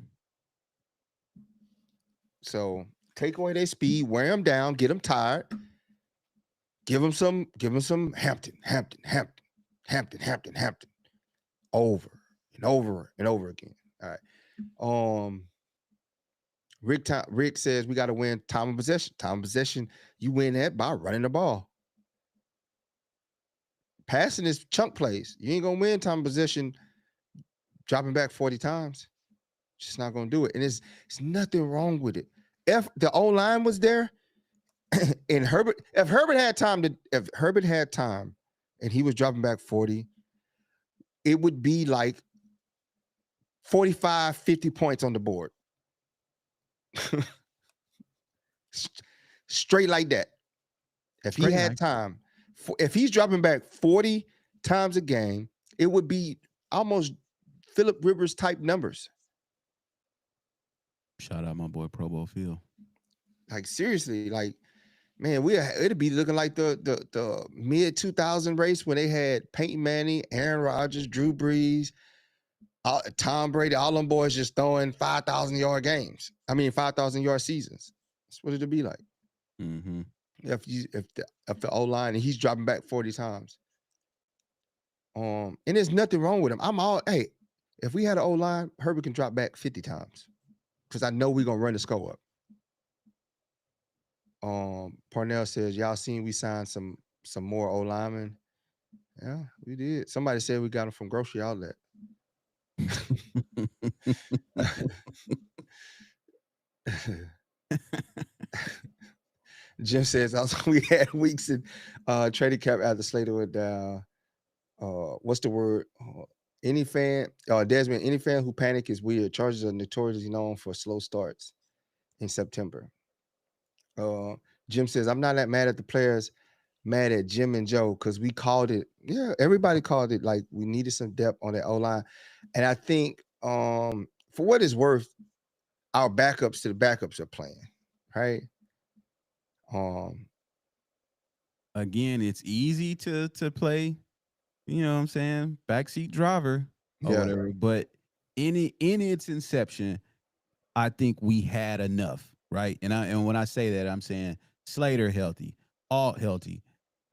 So take away their speed, wear them down, get them tired, give them some Hampton, over and over and over again. All right. Rick says we got to win time of possession. Time of possession, you win that by running the ball. Passing is chunk plays. You ain't gonna win time of possession dropping back 40 times. Just not gonna do it. And it's nothing wrong with it. If the O-line was there and if Herbert had time and he was dropping back 40, it would be like 45, 50 points on the board. Straight like that. If he had time, if he's dropping back 40 times a game, it would be almost Phillip Rivers type numbers.
Shout out my boy Pro Bowl Phil.
Like seriously, like man, it'd be looking like the mid 2000 race when they had Peyton Manning, Aaron Rodgers, Drew Brees, Tom Brady, all them boys just throwing 5,000-yard games. I mean 5,000-yard seasons. That's what it'd be like.
Mm-hmm.
If the O-line and he's dropping back 40 times. And there's nothing wrong with him. Hey, if we had an O-line, Herbert can drop back 50 times. Because I know we're gonna run the score up. Parnell says, y'all seen we signed some more O-linemen. Yeah, we did. Somebody said we got them from grocery outlet. Jim says also we had weeks in trading cap after Slater went down. What's the word? Any fan, Desmond, any fan who panic is weird. Chargers are notoriously known for slow starts in September. Jim says, I'm not that mad at the players, mad at Jim and Joe because we called it. Yeah, everybody called it like we needed some depth on that O-line. And I think for what it's worth, our backups to the backups are playing, right?
Again, it's easy to play, you know what I'm saying, backseat driver or whatever. But in its inception, I think we had enough, right? And when I say that, I'm saying Slater healthy, Alt healthy,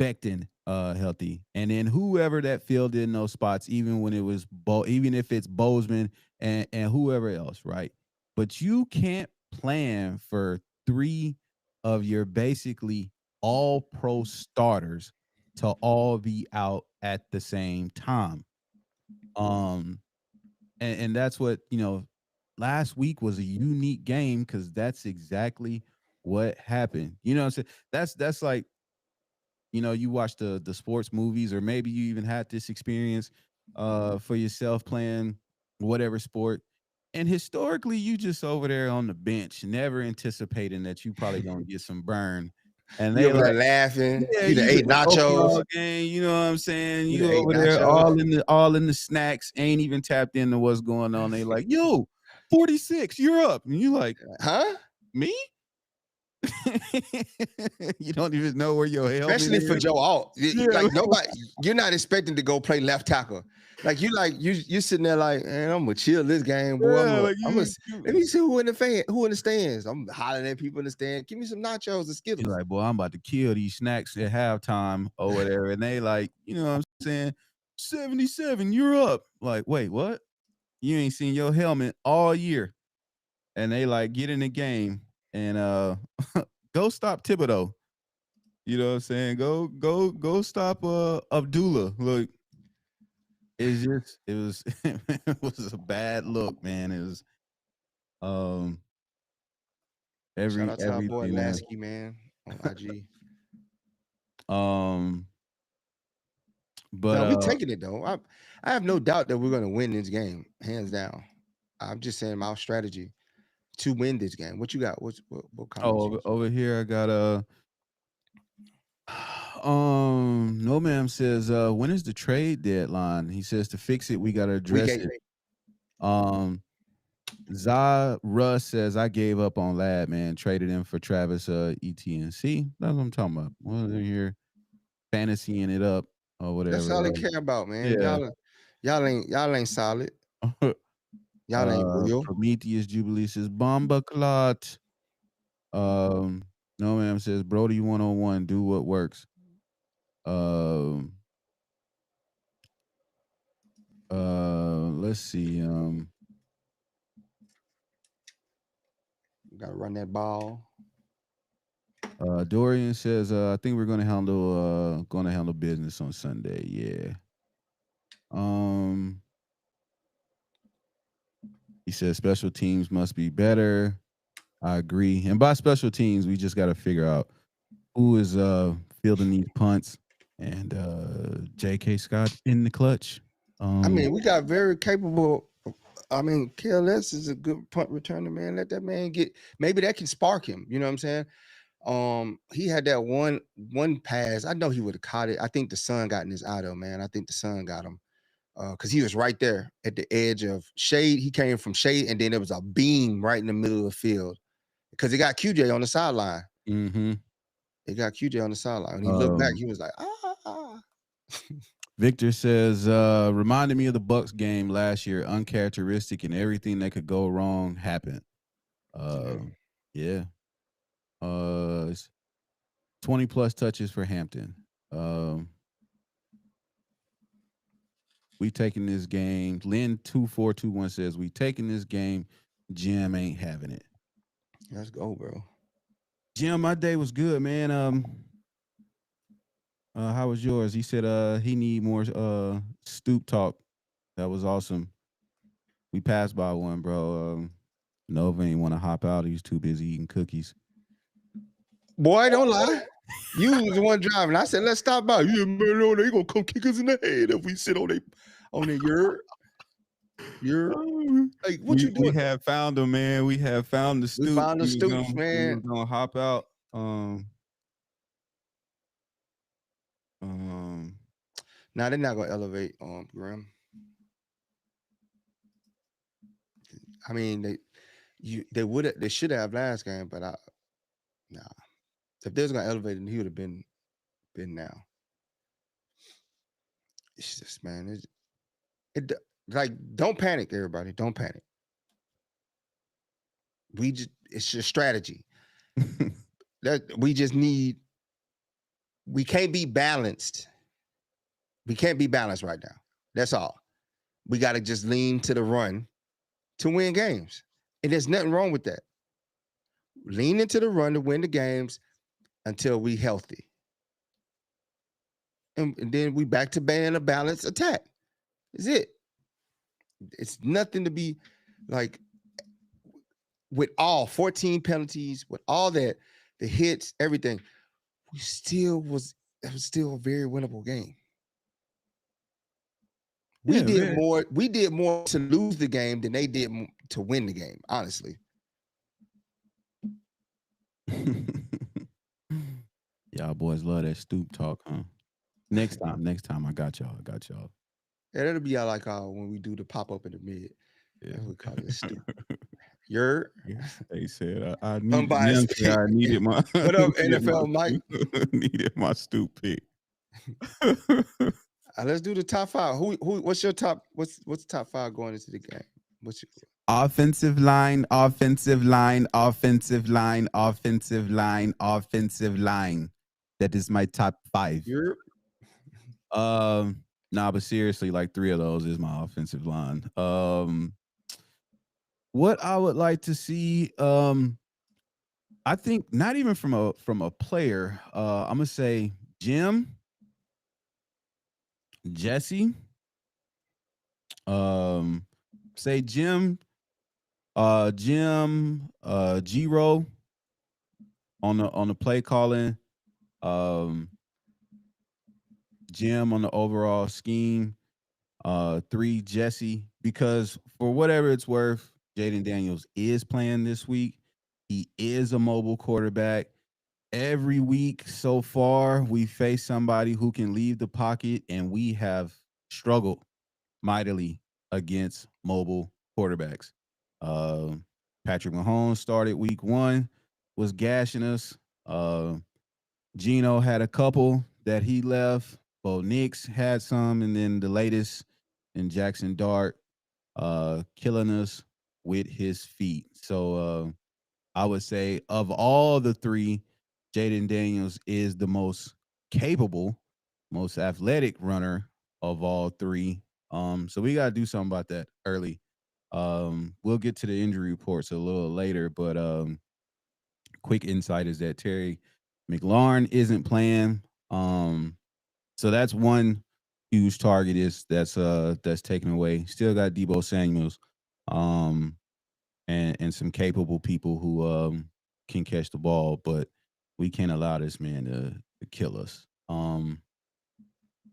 Becton healthy, and then whoever that filled in those spots, even when it was even if it's Bozeman and whoever else, right? But you can't plan for 3 of your basically all pro starters to all be out at the same time. And that's what, last week was a unique game because that's exactly what happened. You know what I'm saying? That's like, you watch the sports movies, or maybe you even had this experience for yourself playing whatever sport. And historically, you just over there on the bench, never anticipating that you probably gonna get some burn. And they
like laughing.
Yeah,
you ate nachos.
Game, you know what I'm saying? You over there all in the snacks, ain't even tapped into what's going on. They like, yo, 46, you're up. And you like,
huh?
Me? You don't even know where your helmet
Especially
is.
for Joe Alt. Like nobody, you're not expecting to go play left tackle. Like you sitting there like, man, I'm gonna chill this game, boy. Let me see who in the stands. I'm hollering at people in the stand. Give me some nachos and Skittles.
You're like, boy, I'm about to kill these snacks at halftime or whatever. And they like, you know what I'm saying? 77, you're up. Like, wait, what? You ain't seen your helmet all year. And they like get in the game and go stop Thibodeau. You know what I'm saying? Go stop Abdullah. Look, it was it was a bad look, man. It was
shout out to our boy Lasky, man, on IG.
But
no, we're taking it though. I have no doubt that we're gonna win this game, hands down. I'm just saying my strategy to win this game. What you got? What
over here I got No Ma'am says, when is the trade deadline? He says to fix it, we gotta address it. Russ says, I gave up on Lad, man. Traded him for Travis ETNC. That's what I'm talking about. Well, they're here fantasying it up or whatever.
That's all they care about, man. Yeah. Y'all ain't solid. Y'all ain't real.
Prometheus Jubilee says, Bomba Clot. No Ma'am says, Brody 101, do what works. Let's see.
Gotta run that ball.
Dorian says, I think we're gonna handle business on Sunday. Yeah. He says special teams must be better. I agree. And by special teams, we just gotta figure out who is fielding these punts and J.K. Scott in the clutch.
I mean, we got very capable I mean, KLS is a good punt returner, man. Let that man get. Maybe that can spark him. You know what I'm saying? He had that one pass. I know he would have caught it. I think the sun got in his eye though, man. I think the sun got him. Because he was right there at the edge of shade. He came from shade, and then there was a beam right in the middle of the field. Because he got QJ on the sideline.
Mm-hmm.
He got QJ on the sideline. When he looked back, he was like, ah.
Victor says, reminded me of the Bucks game last year, uncharacteristic and everything that could go wrong happened. Yeah. 20 plus touches for Hampton. We taking this game. Lynn 2421 says, we taking this game. Jim ain't having it.
Let's go, bro.
Jim, my day was good, man. How was yours? He said he need more stoop talk. That was awesome. We passed by one, bro. Nova ain't want to hop out. He's too busy eating cookies.
Boy, don't lie. You was the one driving. I said, let's stop by. Yeah, man, no, they gonna come kick us in the head if we sit on their yurt. Like, what you doing?
We have found him, man. We have found the stoop.
We found the stoops, man.
We were gonna hop out.
Now they're not gonna elevate Grim. I mean, they should have last game, but nah. If they was gonna elevate him, he would have been now. It's just, man, it like, don't panic, everybody. Don't panic. It's your strategy. That we just need. We can't be balanced. We can't be balanced right now. That's all. We got to just lean to the run to win games. And there's nothing wrong with that. Lean into the run to win the games until we healthy. And then we back to being a balanced attack. Is it. It's nothing to be like, with all 14 penalties, with all that, the hits, everything, it was still a very winnable game. We did more to lose the game than they did to win the game, honestly.
Y'all boys love that stoop talk, huh? Next time I got y'all.
Yeah, that'll be like when we do the pop up in the mid.
Yeah,
we call it stoop.
They said I needed my
what up, NFL Mike?
Needed my stoop pick.
Let's do the top five. Who? What's your top? What's top five going into the game? What's your
offensive line? Offensive line. That is my top five. But seriously, like 3 of those is my offensive line. What I would like to see, I think not even from a player. I'm gonna say Jim, Jesse, say Jim, G-Ro on the play calling, Jim on the overall scheme, 3 Jesse, because for whatever it's worth, Jayden Daniels is playing this week. He is a mobile quarterback. Every week so far, we face somebody who can leave the pocket, and we have struggled mightily against mobile quarterbacks. Patrick Mahomes started week 1, was gashing us. Geno had a couple that he left. Bo Nix had some, and then the latest in Jackson Dart killing us with his feet. So I would say of all the 3, Jayden Daniels is the most capable, most athletic runner of all 3. So we got to do something about that early. We'll get to the injury reports a little later, but quick insight is that Terry McLaurin isn't playing. So that's one huge target that's taken away. Still got Deebo Samuels, and some capable people who can catch the ball, but we can't allow this man to kill us.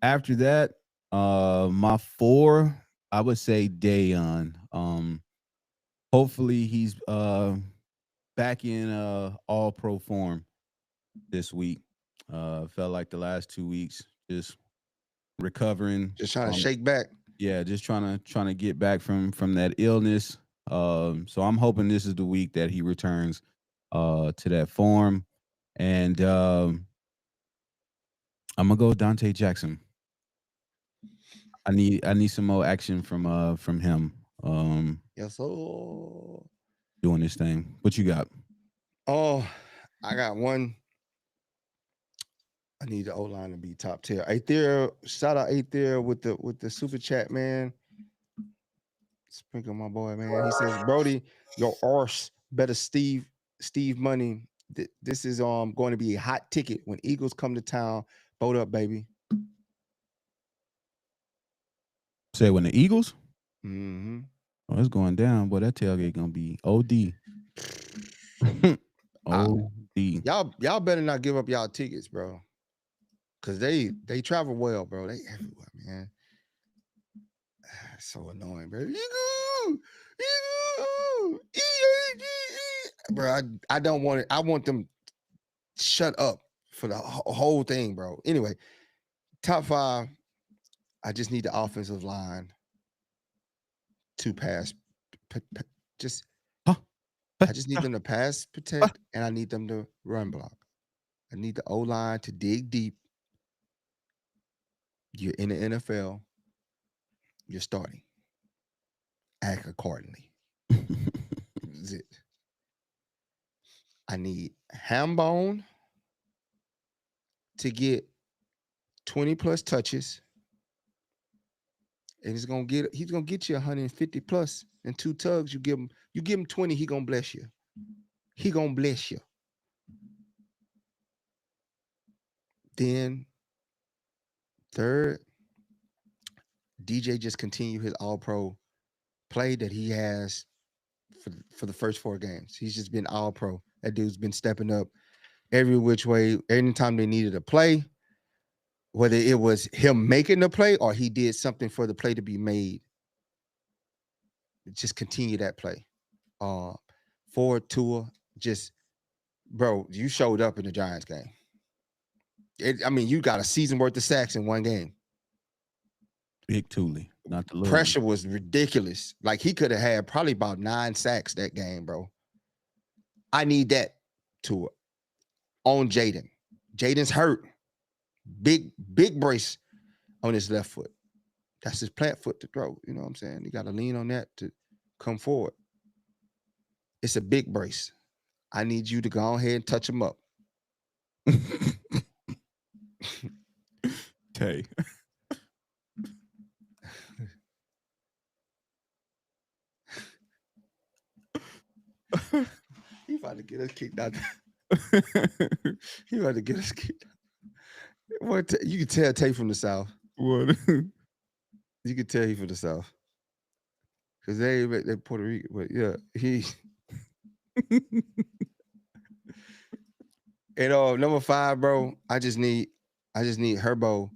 After that, my 4, I would say Dayon. Hopefully he's back in all pro form this week. Felt like the last 2 weeks just recovering.
Just trying to shake back.
Yeah, just trying to get back from that illness. So I'm hoping this is the week that he returns to that form. And I'm gonna go Dante Jackson. I need some more action from him.
Yes, oh.
Doing this thing. What you got?
Oh, I got one. I need the O-line to be top tier. Aether, shout out Aether with the super chat, man. Sprinkle my boy, man. He says, Brody, your arse better Steve Money. This is going to be a hot ticket when Eagles come to town. Boat up, baby.
Say when the Eagles?
Mm-hmm.
Oh, it's going down. Boy, that tailgate gonna be OD. OD.
Y'all better not give up y'all tickets, bro. Cause they travel well, bro. They everywhere, man. So annoying, bro. Bro, I don't want it. I want them shut up for the whole thing, bro. Anyway, top 5. I just need the offensive line to pass. Just I just need them to pass protect, and I need them to run block. I need the O-line to dig deep. You're in the NFL. You're starting. Act accordingly. That's it. I need Hambone to get 20 plus touches. And he's gonna get you 150 plus and 2 tugs. You give him 20, he gonna bless you. He gonna bless you. Then third, DJ just continue his all-pro play that he has for the first 4 games. He's just been all-pro. That dude's been stepping up every which way. Anytime they needed a play, whether it was him making the play or he did something for the play to be made, just continue that play. Forward Tua, just, bro, you showed up in the Giants game. You got a season worth of sacks in one game.
Big Thule, not the little
pressure was ridiculous. Like he could have had probably about 9 sacks that game, bro. I need that to on Jaden. Jaden's hurt. Big brace on his left foot. That's his plant foot to throw. You know what I'm saying? You got to lean on that to come forward. It's a big brace. I need you to go ahead and touch him up.
Okay.
He about to get us kicked out. He about to get us kicked out. What? You can tell Tay from the South.
What?
You can tell he from the South. Because they Puerto Rican. But yeah, he. And number 5, bro, I just need Herbo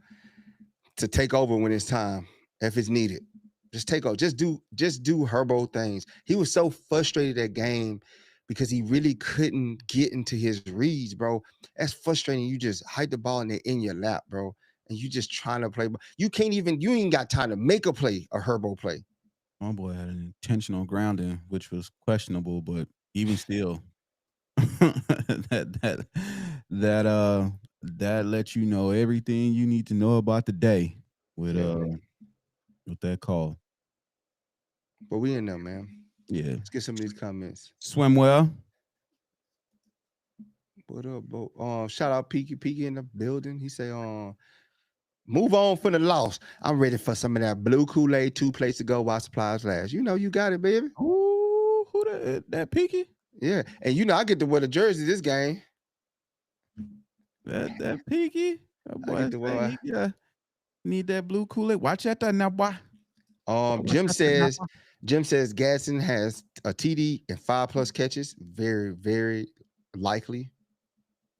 to take over when it's time, if it's needed. Just take over. Just do Herbo things. He was so frustrated that game because he really couldn't get into his reads, bro. That's frustrating. You just hide the ball and they're in your lap, bro. And you just trying to play. You ain't got time to make a play, a Herbo play.
My boy had an intentional grounding, which was questionable, but even still, that lets you know everything you need to know about the day with that call.
But we in there, man.
Yeah.
Let's get some of these comments.
Swim well.
What up, bro? Shout out Peaky in the building. He say, move on from the loss. I'm ready for some of that blue Kool-Aid. 2 plays to go while supplies last. You know you got it, baby.
Ooh, who that Peaky?
Yeah, and I get to wear the jersey this game.
That Peaky. That boy,
I get to wear.
Need that blue Kool-Aid. Watch out there now, boy.
Jim says Gadsden has a TD and 5+ catches. Very, very likely.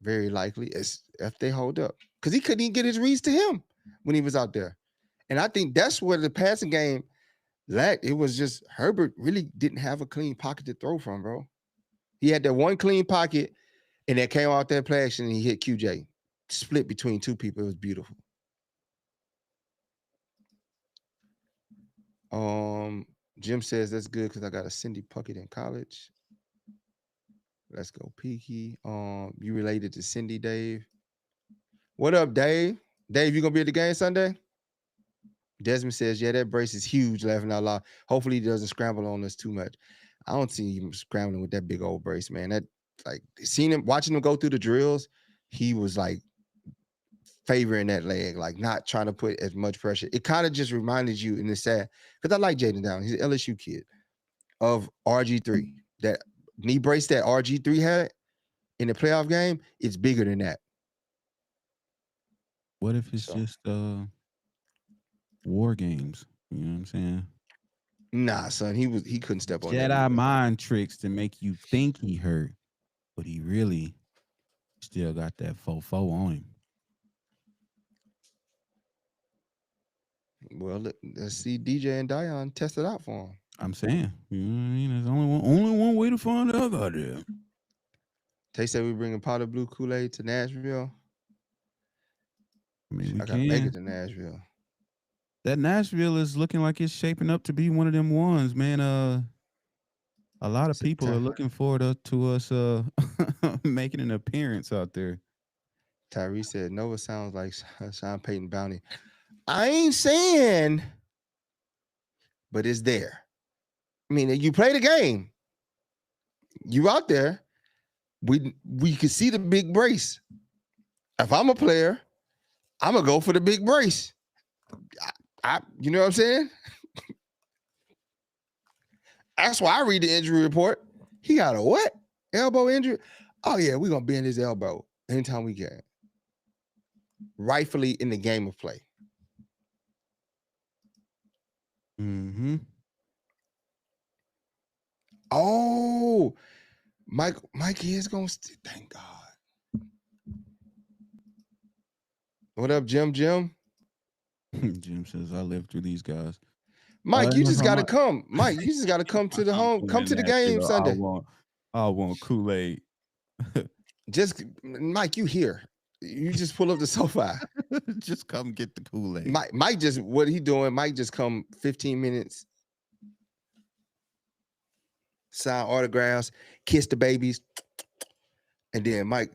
Very likely. It's if they hold up. Because he couldn't even get his reads to him when he was out there. And I think that's where the passing game, It was just Herbert really didn't have a clean pocket to throw from, bro. He had that one clean pocket, and that came out that play action, and he hit QJ. Split between two people. It was beautiful. Jim says that's good because I got a Cindy Puckett in college. Let's go, Peaky. You related to Cindy, Dave? What up, Dave? Dave, you gonna be at the game Sunday? Desmond says, yeah, that brace is huge, laughing out loud. Hopefully he doesn't scramble on us too much. I don't see him scrambling with that big old brace, man. That, like, watching him go through the drills, he was like favoring that leg, like not trying to put as much pressure. It kind of just reminded you, and it's sad, because I like Jaden Downs. He's an LSU kid, of RG3. That knee brace that RG3 had in the playoff game, it's bigger than that.
What if it's just war games? You know what I'm saying?
Nah, son, he couldn't step on that.
Jedi mind tricks to make you think he hurt, but he really still got that fofo on him.
Well, let's see DJ and Dion test it out for him.
I'm saying, you know what I mean? There's only one way to find out out there.
They said we bringing powder blue Kool-Aid to Nashville.
I mean,
I gotta make it to Nashville.
That Nashville is looking like it's shaping up to be one of them ones, man. A lot of people are looking forward to us making an appearance out there.
Tyree said Nova sounds like Sean Payton Bounty. I ain't saying, but it's there. I mean, you play the game. You out there. We can see the big brace. If I'm a player, I'm gonna go for the big brace. You know what I'm saying? That's why I read the injury report. He got a what? Elbow injury? Oh yeah, we're gonna bend his elbow anytime we can. Rightfully in the game of play.
Mm-hmm.
Oh, Mike is gonna thank God. What up, Jim?
Jim says I lived through these guys.
Mike, you just gotta come. Mike, you just gotta come to the home. Come to the game Sunday.
I want Kool-Aid.
Just Mike, you here. You just pull up the sofa.
Just come get the Kool-Aid.
Mike just what he doing? Mike just come 15 minutes. Sign autographs, kiss the babies, and then Mike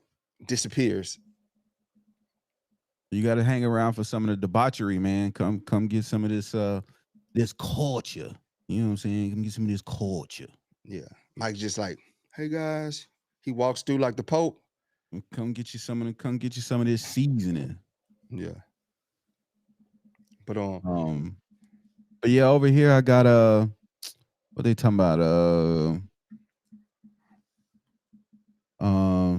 disappears.
You got to hang around for some of the debauchery, man. Come get some of this culture. You know what I'm saying? Come get some of this culture.
Yeah. Mike just like, hey guys. He walks through like the Pope.
Come get you some of this seasoning.
Yeah. But
but yeah, over here I got what they talking about?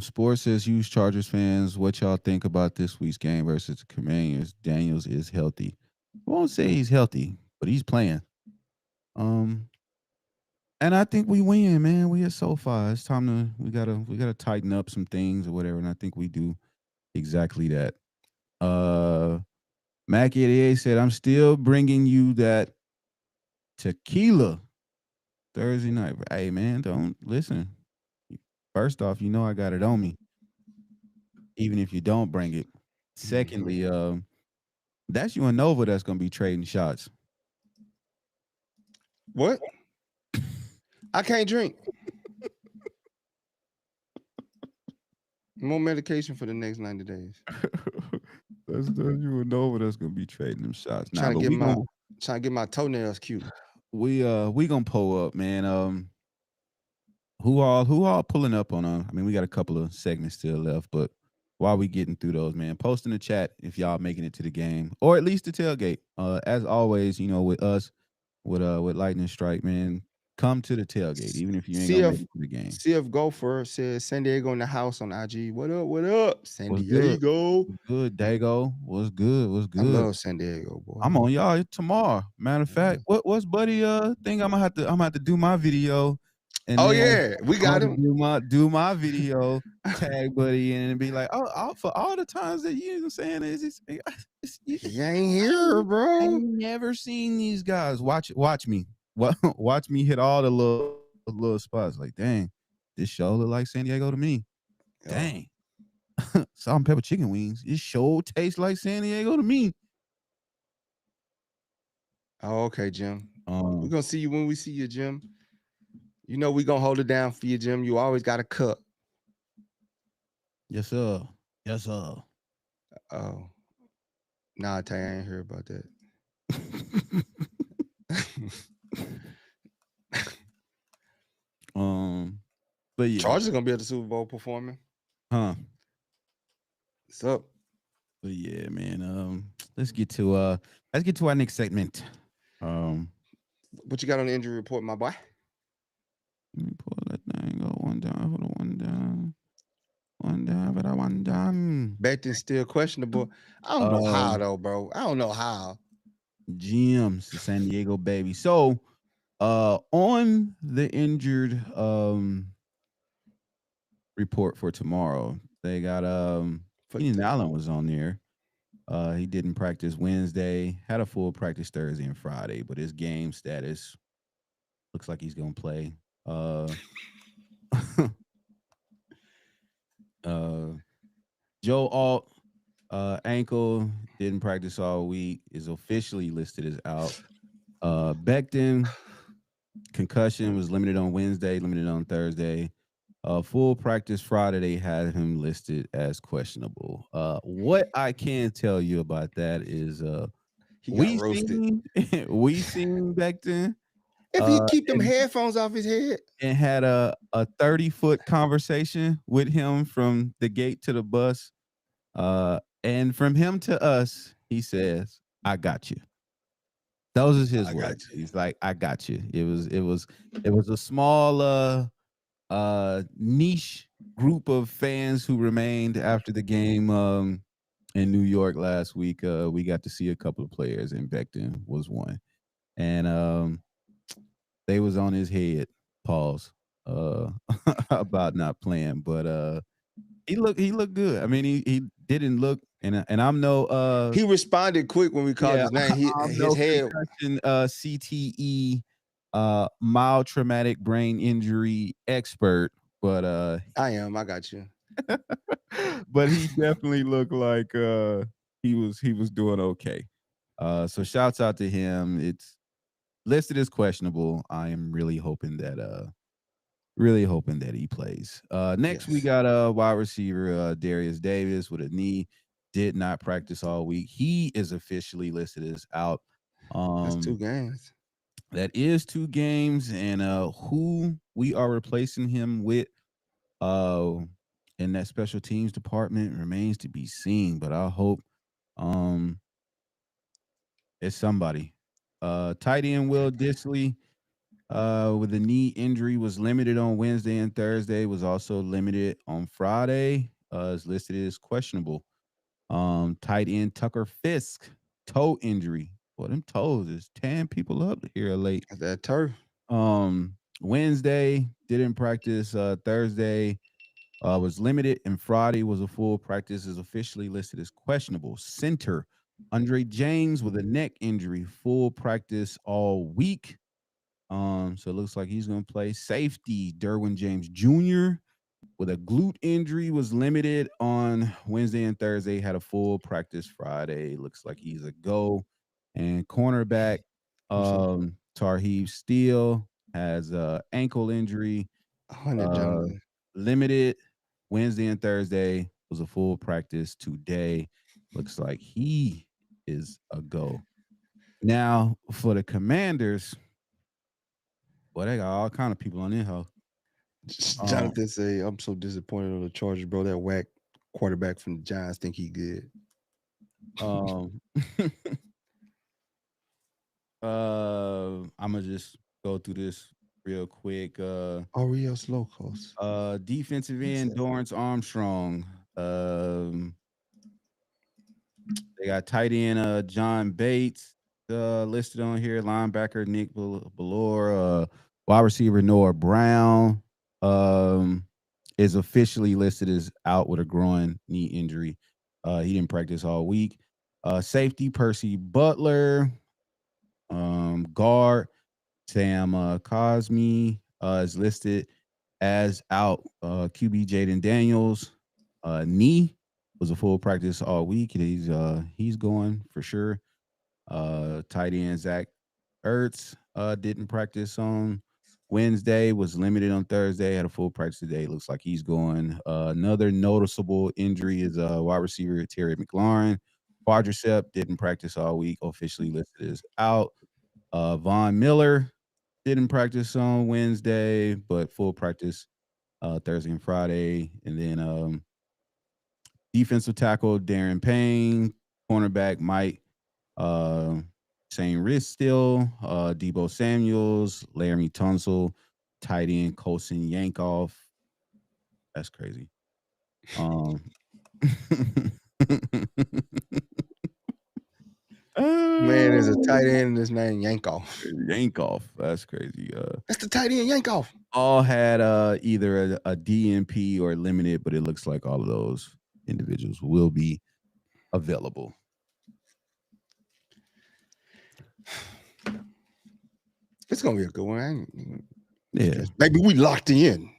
Sports says, huge Chargers fans, what y'all think about this week's game versus the Commanders? Daniels is healthy. I won't say he's healthy, but he's playing. And I think we win, man. We are so far. It's time to we gotta tighten up some things or whatever. And I think we do exactly that. Mac 88 said, I'm still bringing you that tequila Thursday night. Hey man, don't listen. First off, you know I got it on me. Even if you don't bring it. Secondly, that's you and Nova that's gonna be trading shots.
What? I can't drink. More medication for the next 90 days.
That's you and Nova that's gonna be trading them shots.
Trying to get my toenails cute.
We gonna pull up, man. Who all pulling up on I mean, we got a couple of segments still left, but while we getting through those, man, post in the chat if y'all making it to the game or at least the tailgate. As always, you know, with us, with Lightning Strike, man, come to the tailgate, even if you ain't gonna make it to the game.
CF Gopher says San Diego in the house on IG. What up? San Diego.
Good, Dago. What's good?
I love San Diego, boy.
I'm on y'all tomorrow. Matter of fact, what's Buddy thing? I'm gonna have to do my video. And
we got him.
Do my video, tag Buddy, and be like, for all the times that you saying you
ain't here, bro.
I ain't never seen these guys. Watch me. watch me hit all the little spots. Like, dang, this show look like San Diego to me.
Oh,
Dang, salt and pepper chicken wings. It sure tastes like San Diego to me.
oh, okay, Jim. We're
Um,
gonna see you when we see you, Jim. You know we gonna hold it down for you, Jim. You always got a cup.
yes sir, yes sir.
Oh, nah, Tay, I ain't heard about that.
um, but yeah,
Chargers gonna be at the Super Bowl performing.
huh?
What's up?
But yeah, man. Let's get to our next segment. Um,
What you got on the injury report, my boy?
let me pull that thing. Go one down, hold on, one down, but I one down.
Becton's still questionable. I don't know how though, bro. I don't know how.
GMs, the San Diego baby. So, on the injured report for tomorrow, they got Keenan Allen was on there. He didn't practice Wednesday, had a full practice Thursday and Friday, but his game status looks like he's gonna play. Joe Alt, ankle, didn't practice all week, is officially listed as out. Becton, concussion, was limited on Wednesday, limited on Thursday. Full practice Friday, they had him listed as questionable. What I can tell you about that is
He got roasted.
we seen Becton
If he keep them headphones off his head.
and had a 30-foot conversation with him from the gate to the bus. And from him to us, he says, "I got you." Those are his words. He's like, "I got you." It was a small niche group of fans who remained after the game in New York last week. We got to see a couple of players, and Becton was one. And they was on his head, pause, about not playing. But he looked good. I mean, he didn't look, and I'm no
he responded quick when we called his name.
I'm
His head
concussion, CTE, mild traumatic brain injury expert, but
I got you.
but he definitely looked like he was doing okay. So shouts out to him. It's listed as questionable. I am really hoping that he plays. Next we got a wide receiver, Darius Davis, with a knee, did not practice all week. He is officially listed as out.
That's 2 games.
That is 2 games, and who we are replacing him with in that special teams department remains to be seen, but I hope it's somebody. Tight end Will Dissly with a knee injury was limited on Wednesday and Thursday, was also limited on Friday. Is listed as questionable. Tight end Tucker Fisk, toe injury. Well, them toes is tearing people up here late.
That turf.
Wednesday didn't practice. Thursday was limited, and Friday was a full practice. Is officially listed as questionable. Center Andre James with a neck injury, full practice all week. So it looks like he's gonna play. Safety Derwin James Jr. with a glute injury was limited on Wednesday and Thursday. Had a full practice Friday. Looks like he's a go. And cornerback Tarheeb Steele has a ankle injury. Limited Wednesday and Thursday, was a full practice today. Looks like he is a go. Now for the Commanders, boy, they got all kind of people on their house.
Jonathan say, "I'm so disappointed on the Chargers, bro. That whack quarterback from the Giants think he good."
I'm gonna just go through this real quick.
Arios Locos.
Defensive end Dorrance Armstrong. They got tight end John Bates listed on here. Linebacker Nick Bellore. Wide receiver Noah Brown is officially listed as out with a groin knee injury. He didn't practice all week. Safety Percy Butler. Guard Sam Cosme is listed as out. QB Jaden Daniels knee was a full practice all week. He's going for sure. Tight end Zach Ertz didn't practice on Wednesday, was limited on Thursday, had a full practice today. Looks like he's going. Another noticeable injury is wide receiver Terry McLaurin. Quadricep didn't practice all week, officially listed as out. Von Miller didn't practice on Wednesday, but full practice Thursday and Friday. And then defensive tackle Darren Payne, cornerback Mike Shane Wrist still, Debo Samuels, Laremy Tunsil, tight end Colson Yankoff. That's crazy.
Man, there's a tight end in his name, Yankoff.
Yankoff. That's crazy.
That's the tight end, Yankoff.
All had either a DNP or limited, but it looks like all of those individuals will be available.
It's gonna be a good one.
Yeah,
baby, we locked in.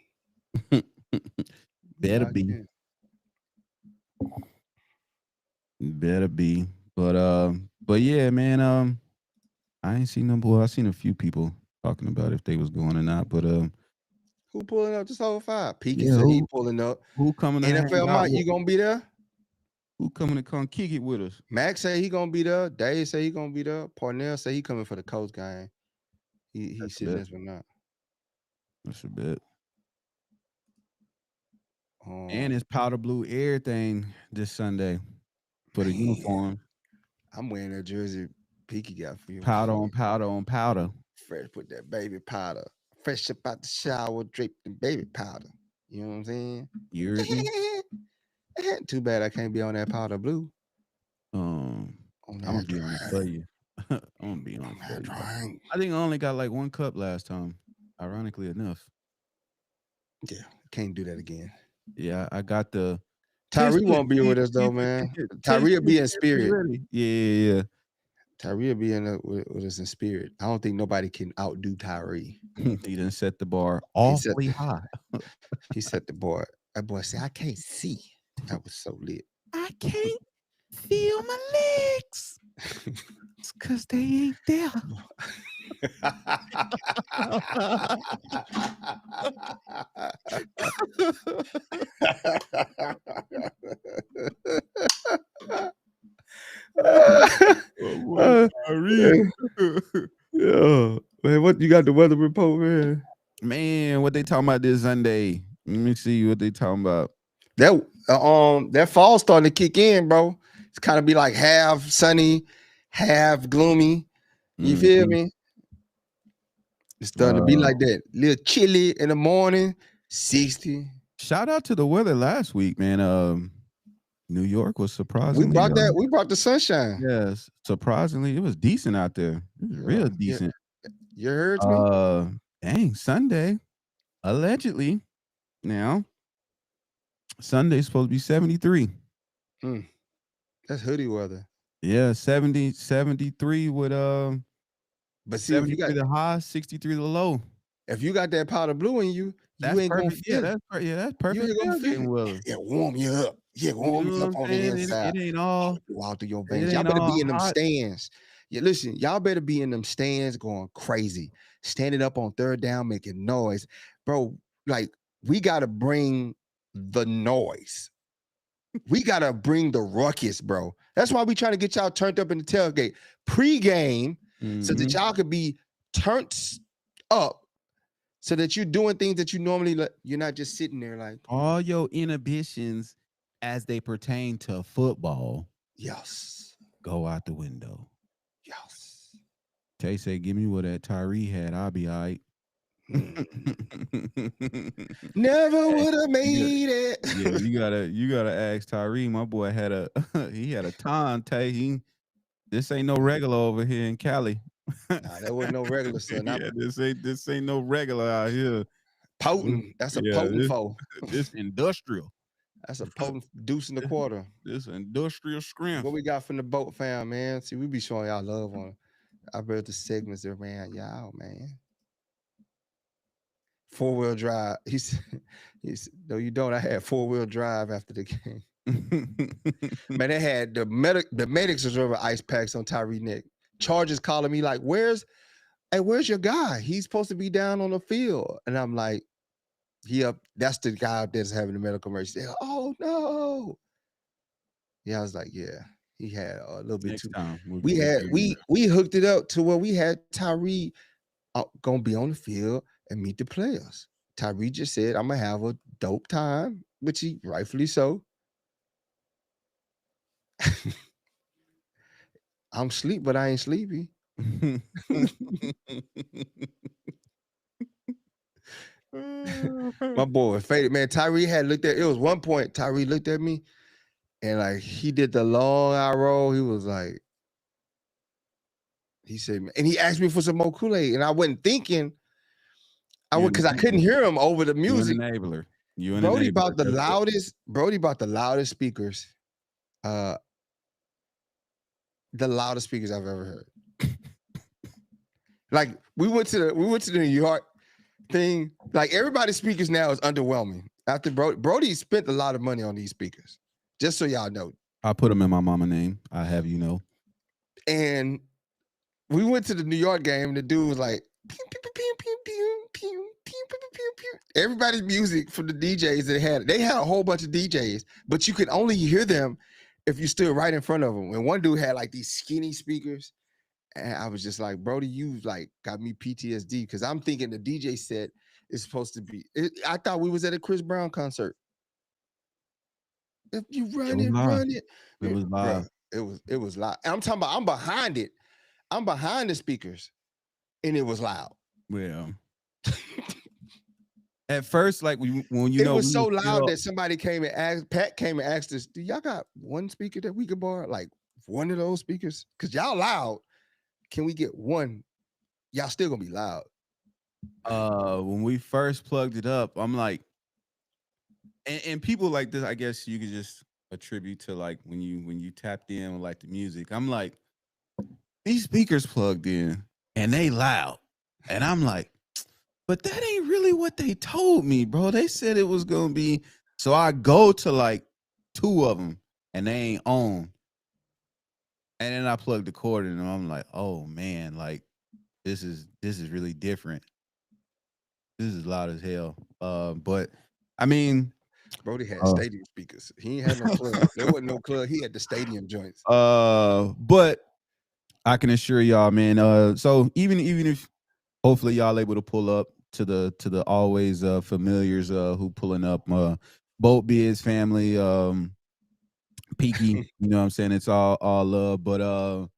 Better be. Better be. But yeah, man. I ain't seen no boy. I seen a few people talking about if they was going or not. But
who pulling up this whole 5? Peaky
Yeah,
said he
who-
pulling up.
who coming to hang
NFL
out
Mike,
with-
you gonna be there?
Who coming to come kick it with us?
Max say he gonna be there. Dave say he gonna be there. Parnell say he coming for the Coast game. He
That's
sitting
bet.
this one out.
That's a bet.
Um,
And it's powder blue everything this Sunday for the
Man.
uniform.
I'm wearing that jersey Peaky got for you.
Powder on powder on powder.
Fresh, put that baby powder. Fresh up out the shower, draped in baby powder. You know what I'm saying?
You heard me?
Too bad I can't be on that powder blue.
I'm gonna be on for you. I'm gonna be on for you. I think I only got like 1 cup last time. Ironically enough.
Yeah, can't do that again.
Yeah, I got the
Tyree won't be with us though, man. Tyree will be in spirit.
Yeah.
Tyree will be with us in spirit. I don't think nobody can outdo Tyree.
He done set the bar awfully high.
He set the bar. That boy said, I can't see. That was so lit.
I can't feel my legs. It's because they ain't there.
Yeah, man, what you got the weather report, man?
Man, what they talking about this Sunday? Let me see what they talking about.
That fall starting to kick in, bro. It's kind of be like half sunny, half gloomy. You feel me? It's starting to be like that. Little chilly in the morning, 60.
Shout out to the weather last week, man. New York was surprisingly.
We brought the sunshine.
Yes, surprisingly, it was decent out there. It was real decent.
You heard me?
Dang, Sunday, allegedly. Now, Sunday's supposed to be 73.
That's hoodie weather.
Yeah, 73 with
but see, if you got
the high, 63 the low.
If you got that powder blue in you,
that's
ain't
perfect.
Gonna feel
that's perfect.
You ain't gonna feel it. Yeah, warm you up. Yeah, warm you up on the inside.
It ain't all
out through your veins. Y'all better be in them stands. Yeah, listen, y'all better be in them stands going crazy, standing up on third down, making noise, bro. Like we gotta bring the noise. We gotta bring the ruckus, bro. That's why we trying to get y'all turned up in the tailgate pre-game, so that y'all could be turned up, so that you're doing things that you normally you're not just sitting there like
all your inhibitions as they pertain to football.
Yes,
go out the window.
Yes.
Tay said, "Give me what that Tyree had. I'll be all right."
Never would have made it.
Yeah, you gotta ask Tyree. My boy had a time. Tay, this ain't no regular over here in Cali.
Nah, there wasn't no regular, son.
Yeah, this ain't no regular out here.
Potent. That's a potent foe.
This industrial.
That's a potent deuce in the quarter.
This industrial scrim.
What we got from the boat fam, man? See, we be showing y'all love on I read the segments that ran y'all, man. 4-wheel drive. He said, no, you don't. I had 4-wheel drive after the game. Man, they had the medics was over ice packs on Tyree neck. Chargers calling me like, where's your guy? He's supposed to be down on the field. And I'm like, that's the guy that's having the medical emergency. Oh no. Yeah, I was like, yeah, he had a little bit
Next
too.
time
We hooked it up to where we had Tyree gonna be on the field and meet the players. Tyree just said, I'm gonna have a dope time, which he rightfully so. I'm sleep, but I ain't sleepy. My boy faded, man. Tyree had looked at it was one point. Tyree looked at me and like he did the long eye roll. He was like, he said, and he asked me for some more Kool-Aid, and I wasn't thinking. I would because I couldn't hear him over the music.
You an enabler.
Brody bought the loudest speakers. The loudest speakers I've ever heard. Like we went to the New York thing. Like everybody's speakers now is underwhelming. After Brody spent a lot of money on these speakers. Just so y'all know.
I put them in my mama name. I have you know.
And we went to the New York game. And the dude was like, pew, pew, pew, pew, pew, pew, pew, pew, pew, pew, pew. Everybody's music from the DJs they had a whole bunch of DJs, but you could only hear them if you stood right in front of them. And one dude had like these skinny speakers. And I was just like, Brody, you like got me PTSD because I'm thinking the DJ set is supposed to be. I thought we was at a Chris Brown concert. If you run it.
It was live.
Bruh, it was loud. And I'm talking about I'm behind it. I'm behind the speakers, and it was loud.
Yeah. At first, like when
it was so loud that somebody came and asked. Pat came and asked us, "Do y'all got one speaker that we could borrow? Like one of those speakers? Because y'all loud. Can we get one? Y'all still gonna be loud."
When we first plugged it up, I'm like, and people like this, I guess you could just attribute to like when you tapped in with like the music. I'm like, these speakers plugged in and they loud, and I'm like, but that ain't really what they told me, bro. They said it was gonna be. So I go to like 2 of them and they ain't on. And then I plugged the cord in and I'm like, oh man, like this is really different. This is loud as hell. But I mean,
Brody had stadium speakers. He ain't had no club. There wasn't no club. He had the stadium joints.
But I can assure y'all, man. So even if hopefully y'all able to pull up to the always familiars who pulling up, Boat Biz family, Peaky, you know what I'm saying? It's all love, but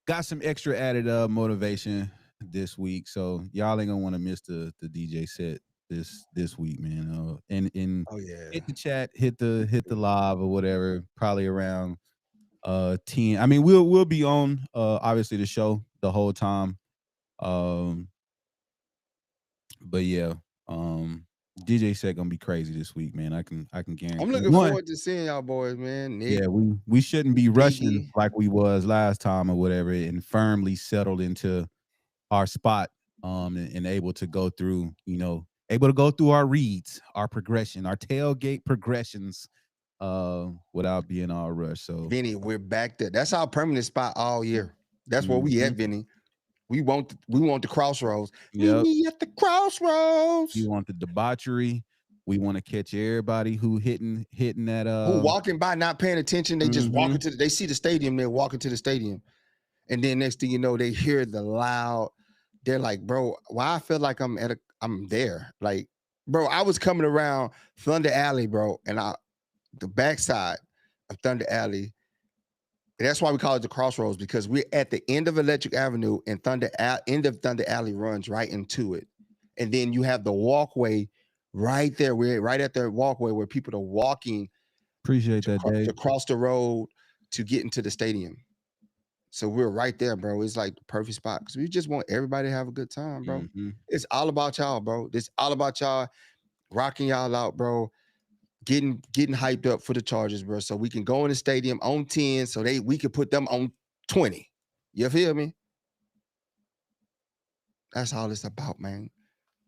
got some extra added motivation this week. So y'all ain't gonna want to miss the DJ set this week, man. And
oh yeah,
hit the chat, hit the live or whatever, probably around 10. I mean, we'll be on obviously the show the whole time. But yeah, DJ set gonna be crazy this week, man. I can guarantee.
I'm looking forward to seeing y'all boys, man. Nick,
yeah, we shouldn't be rushing like we was last time or whatever, and firmly settled into our spot, and able to go through, our reads, our progression, our tailgate progressions, without being all rushed. So
Vinny, we're back there. That's our permanent spot all year. That's where we at, Vinny. We want the crossroads.
Yep.
We at the crossroads.
We want the debauchery. We want to catch everybody who hitting that
who walking by not paying attention. They just walk into they see the stadium, they're walking to the stadium. And then next thing you know, they hear the loud. They're like, bro, why I feel like I'm there. Like, bro, I was coming around Thunder Alley, bro, and the backside of Thunder Alley. That's why we call it the crossroads, because we're at the end of Electric Avenue and end of Thunder Alley runs right into it. And then you have the walkway right there. We're right at the walkway where people are walking.
Appreciate that, Dave.
To cross the road to get into the stadium. So we're right there, bro. It's like the perfect spot because we just want everybody to have a good time, bro. It's all about y'all, bro. It's all about y'all rocking y'all out, bro. Getting hyped up for the Chargers, bro, so we can go in the stadium on 10, so we can put them on 20. You feel me? That's all it's about, man.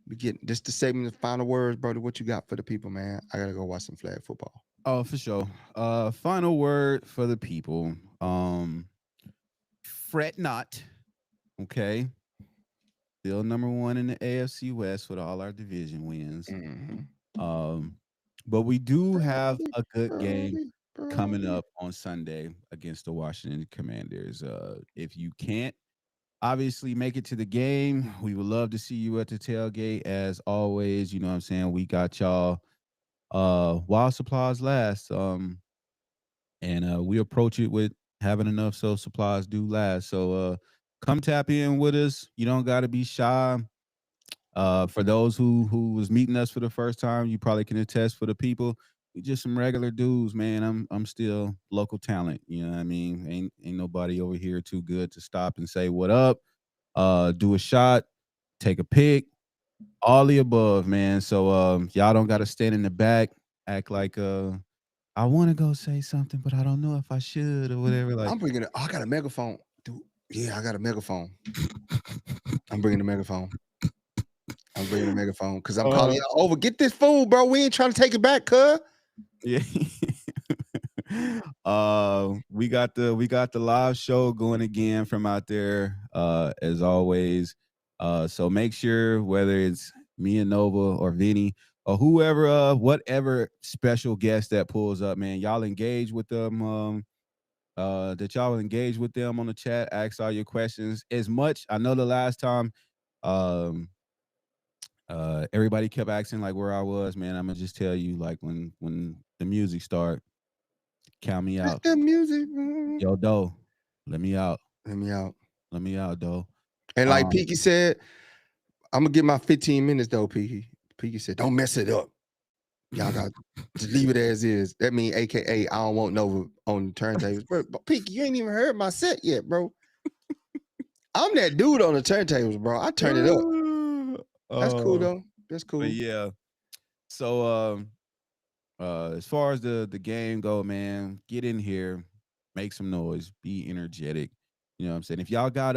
We get just to say me the final words, brother. What you got for the people, man? I gotta go watch some flag football.
Oh, for sure. Final word for the people. Fret not. Okay. Still number one in the AFC West with all our division wins.
Mhm.
Um, but we do have
Birdie,
a good game
birdie,
coming
birdie.
up on Sunday against the Washington Commanders. If you can't obviously make it to the game, we would love to see you at the tailgate as always. You know what I'm saying? We got y'all while supplies last. And we approach it with having enough so supplies do last. So come tap in with us. You don't got to be shy. For those who was meeting us for the first time, you probably can attest. For the people, we just some regular dudes, man. I'm still local talent. You know what I mean? Ain't nobody over here too good to stop and say what up. Do a shot, take a pic, all the above, man. So y'all don't got to stand in the back, act like I want to go say something, but I don't know if I should or whatever. Like,
I'm bringing it. I got a megaphone, dude. Yeah, I got a megaphone. I'm bringing the megaphone. I'm bringing the megaphone because I'm calling y'all over. Get this food, bro. We ain't trying to take it back, cuz.
yeah. We got the live show going again from out there, as always. So make sure whether it's me and Nova or Vinny or whoever, whatever special guest that pulls up, man, y'all engage with them. That y'all engage with them on the chat, ask all your questions as much. I know the last time, um, everybody kept asking like where I was, man. I'm gonna just tell you, like when the music start, count me
Let
out.
the music.
Yo, Doe, let me out.
Let me out.
Let me out, Doe.
And like
Um,
Peaky said, I'm gonna get my 15 minutes though, Peaky. Peaky said, don't mess it up. Y'all got just leave it as is. That mean AKA I don't want Nova on the turntables. Bro, but Peaky, you ain't even heard my set yet, bro. I'm that dude on the turntables, bro. I turn it up. That's cool
uh,
though. That's
but
cool.
yeah. So as far as the game go, man, get in here, make some noise, be energetic. You know what I'm saying? If y'all got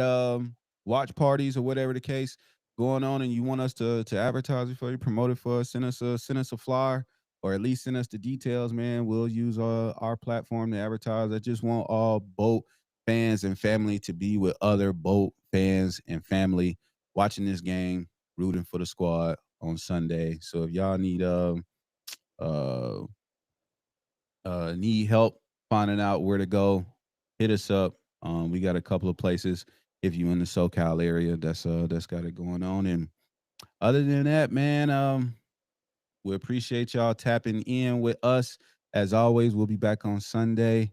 watch parties or whatever the case going on and you want us to advertise it for you, promote it for us, send us a flyer or at least send us the details, man. We'll use our platform to advertise. I just want all boat fans and family to be with other boat fans and family watching this game, rooting for the squad on Sunday. So if y'all uh need help finding out where to go, hit us up. We got a couple of places if you in the SoCal area that's got it going on. And other than that, man, we appreciate y'all tapping in with us. As always, we'll be back on Sunday.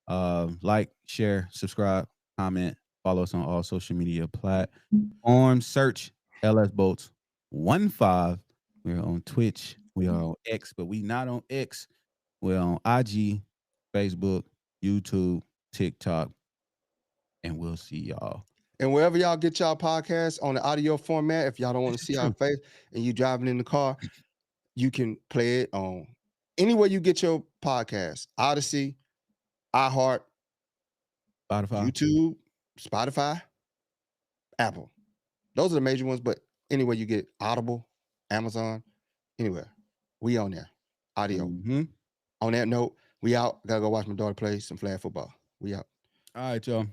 Like, share, subscribe, comment, follow us on all social media platforms. Search LS Boats 15. We're on Twitch. We are on X, but we not on X. We're on IG, Facebook, YouTube, TikTok, and we'll see y'all.
And wherever y'all get y'all podcasts on the audio format, if y'all don't want to see our face and you driving in the car, you can play it on anywhere you get your podcast. Odyssey, iHeart,
Spotify.
YouTube, Spotify, Apple. Those are the major ones, but anywhere you get Audible, Amazon, anywhere. We on there. Audio.
Mm-hmm.
On that note, we out. Gotta go watch my daughter play some flag football. We out.
All right, y'all.